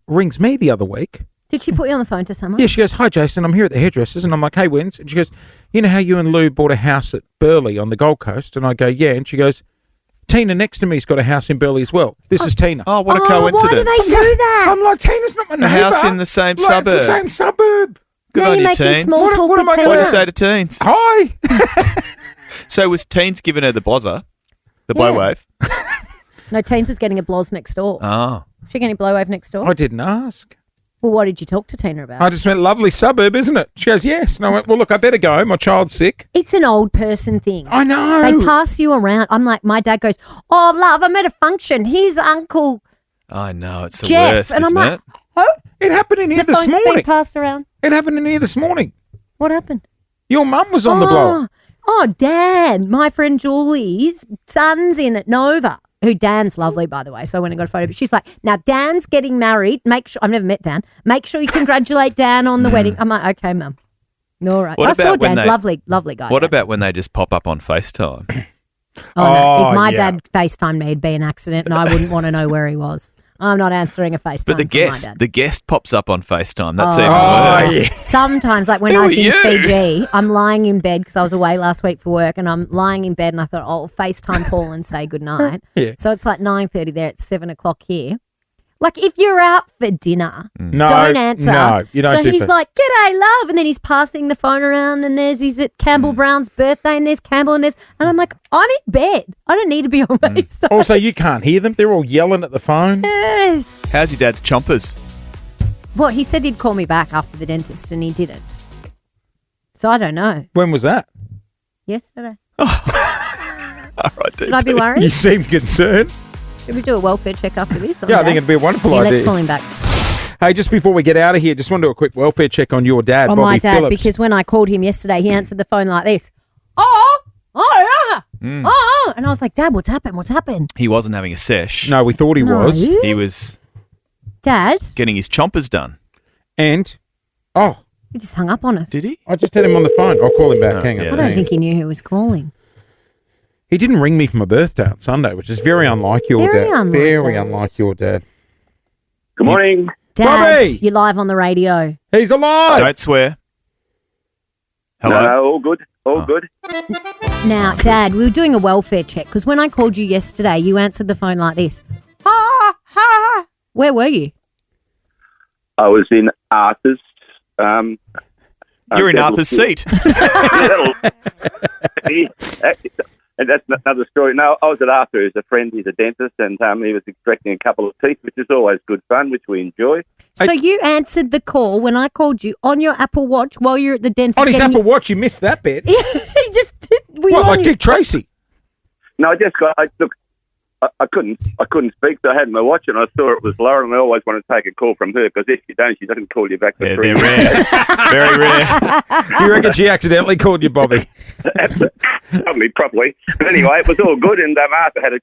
Rings me the other week. Did she put you on the phone to someone? Yeah, she goes, hi, Jason, I'm here at the hairdressers. And I'm like, hey, Wins. And she goes, you know how you and Lou bought a house at Burleigh on the Gold Coast? And I go, yeah. And she goes, Tina next to me's got a house in Burleigh as well. This is Tina. Oh, what a Why coincidence. do they do that? I'm like, Tina's not my A neighbour. house in the same Like, suburb. It's the same suburb. Good Now on you're you, making teens. small talk What am with I Tina. What do you say to teens? Hi. So was teens giving her the bozzer? The Yeah. blowwave? No, Teens was getting a blows next door. Oh. She getting a blowwave next door? I didn't ask. Well, what did you talk to Tina about? I just went, lovely suburb, isn't it? She goes, yes. And I went, well, look, I better go. My child's sick. It's an old person thing. I know. They pass you around. I'm like, my dad goes, oh, love, I'm at a function. Here's Uncle I know, it's the Jeff. worst, And I'm isn't like, it? Oh, it happened in here the this phone's being morning. passed around. It happened in here this morning. What happened? Your mum was on the blower. Oh, Dan, my friend Julie's son's in at Nova, who Dan's lovely, by the way. So I went and got a photo. But she's like, now Dan's getting married. Make sure, I've never met Dan. Make sure you congratulate Dan on the wedding. I'm like, okay, Mum. All right. What I saw about when Dan. they- Lovely guy. What Dan. about when they just pop up on FaceTime? Oh, no. If my yeah. dad FaceTimed me, it'd be an accident and I wouldn't want to know where he was. I'm not answering a FaceTime But from my dad. the guest pops up on FaceTime. That's Oh, even worse. yeah. Sometimes, like when Who I was are in you? Fiji, I'm lying in bed because I was away last week for work, and I'm lying in bed, and I thought, oh, I'll FaceTime Paul and say goodnight. Yeah. So it's like 9:30 there. It's 7:00 here. Like if you're out for dinner, No, don't answer. no, you don't So do he's that. like, "G'day, love," and then he's passing the phone around, and he's at Campbell Brown's birthday, and there's Campbell, and I'm like, I'm in bed. I don't need to be on FaceTime. Also, you can't hear them. They're all yelling at the phone. Yes. How's your dad's chompers? Well, he said he'd call me back after the dentist, and he didn't. So I don't know. When was that? Yesterday. All right, Should I be You worried? seem concerned. Should we do a welfare check after this? or Yeah, I no? think it'd be a wonderful Yeah, idea. let's call him back. Hey, just before we get out of here, just want to do a quick welfare check on your dad, On Bobby my dad, Phillips. because when I called him yesterday, he answered the phone like this. Oh, and I was like, Dad, what's happened? What's happened? He wasn't having a sesh. No, we thought he No. was. He was Dad, getting his chompers done. And, oh, he just hung up on us. Did he? I just had him on the phone. I'll call him back. Hang on. I don't think he knew who was calling. He didn't ring me for my birthday on Sunday, which is very unlike your Very dad. unlike Very Dad. unlike your dad. Good morning. Dad, Bobby! you're live on the radio. He's alive. Don't swear. Hello? No, all good. All good. Now, Dad, we were doing a welfare check because when I called you yesterday, you answered the phone like this. Where were you? I was in Arthur's. You're in Arthur's seat. And that's another story. No, I was at Arthur as a friend. He's a dentist, and he was extracting a couple of teeth, which is always good fun, which we enjoy. So you answered the call when I called you on your Apple Watch while you're at the dentist. On his getting- Apple Watch, you missed that bit. he just were you What, on like your- Dick Tracy? No, I just got. I couldn't speak, so I had my watch, and I saw it was Lauren, and I always want to take a call from her because if you don't, she doesn't call you back. For Yeah, free. they're rare. Very rare. Do you reckon she accidentally called you, Bobby? Probably. But anyway, it was all good, and Arthur had a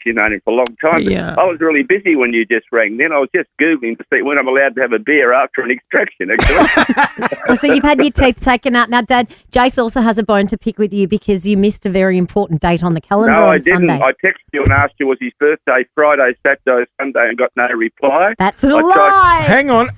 you've known him for a long time. Yeah. I was really busy when you just rang. Then I was just Googling to see when I'm allowed to have a beer after an extraction, actually. Oh, so you've had your teeth taken out. Now, Dad, Jace also has a bone to pick with you because you missed a very important date on the calendar No, on I didn't. Sunday. I texted you and asked you was his birthday Friday, Saturday, Sunday, and got no reply. That's a I tried- lie. Hang on.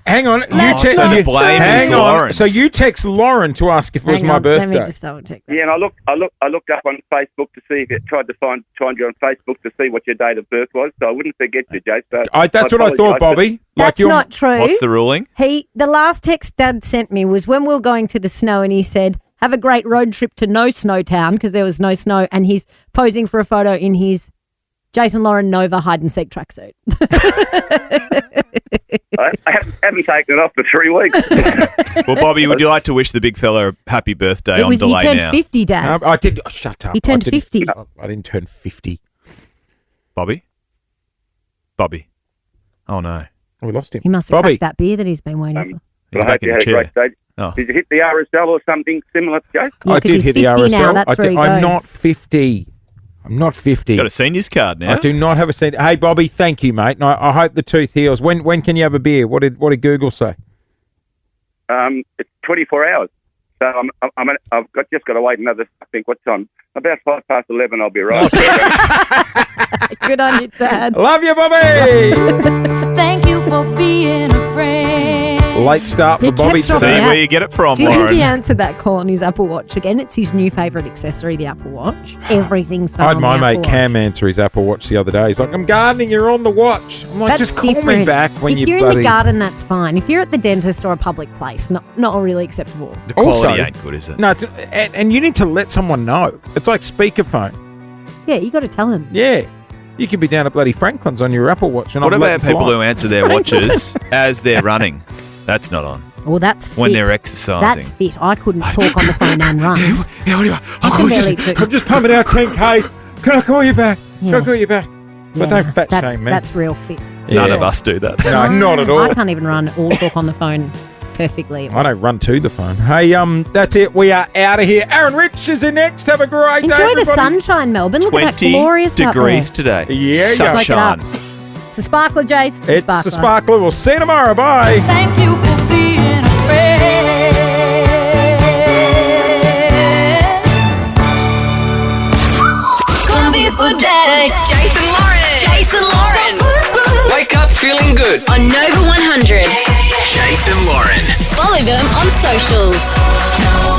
Let's You not blame hang is on. Lawrence. So you text Lauren to ask if it was Hang my on, birthday. Let me just double check that. Yeah, and I looked up on Facebook to see if it tried you on Facebook to see what your date of birth was, so I wouldn't forget you, Jace. So That's what I thought, apologise, Bobby. That's not true. What's the ruling? The last text Dad sent me was when we were going to the snow, and he said, "Have a great road trip to No Snow Town," because there was no snow, and he's posing for a photo in his Jason Lauren Nova hide and seek tracksuit. I haven't taken it off for 3 weeks. Well, Bobby, would you like to wish the big fella a happy birthday on He delay turned now? 50, Dad. I did. Oh, shut up. He turned I didn't- 50. I didn't turn 50. Bobby? Oh, no. We lost him. He must have Bobby. cracked that beer that he's been waiting for. He's I back hope in you the had a great chair. day. Oh. Did you hit the RSL or something similar, Jace? Yeah, I 'cause did he's hit the 50 RSL. now, that's where he I'm goes. not 50. I'm not 50. He's got a senior's card now. I do not have a cent. Hey, Bobby, thank you, mate. And I hope the tooth heals. When can you have a beer? What did Google say? It's 24 hours. So I've just got to wait another, I think, what time? About 11:05, I'll be right. Good on you, Dad. Love you, Bobby. Thank you for being a friend. Late start for He Bobby kept dropping See today. out. where you get it from, Do you think Lauren. he answered that call on his Apple Watch again? It's his new favourite accessory, the Apple Watch. Everything's done I had on my the mate Apple Watch. Cam answer his Apple Watch the other day. He's like, "I'm gardening. You're on the watch." I'm like, That's "Just call different. me back when if you you're bloody." in the garden, that's fine. If you're at the dentist or a public place, not really acceptable. The quality Also- ain't good, is it? No, and you need to let someone know. It's like speakerphone. Yeah, you got to tell him. Yeah. You could be down at bloody Franklin's on your Apple Watch. And What I'm about letting people fly. who answer their watches as they're running? That's not on. Well, that's fit. When they're exercising. That's fit. I couldn't talk on the phone and run. Yeah, what do you want? I can barely do. I'm just pumping out 10Ks. Can I call you back? Can I Yeah. call you back? But Yeah, don't fat that's, shame me. That's real fit. None of us do that. No, not at all. I can't even run or talk on the phone perfectly. I don't run to the phone. Hey, that's it. We are out of here. Aaron Rich is in next. Have a great day, Enjoy the everybody. sunshine, Melbourne. Look at that 20 glorious degrees out there. today. Yeah, Soak it up. Sunshine. It's a sparkler, Jace. It's sparkler. the sparkler. We'll see you tomorrow. Bye. Thank you for being a friend. It's gonna be a good day. Jason Lauren. Jason Lauren. Wake up feeling good. On Nova 100. Jason Lauren. Follow them on socials.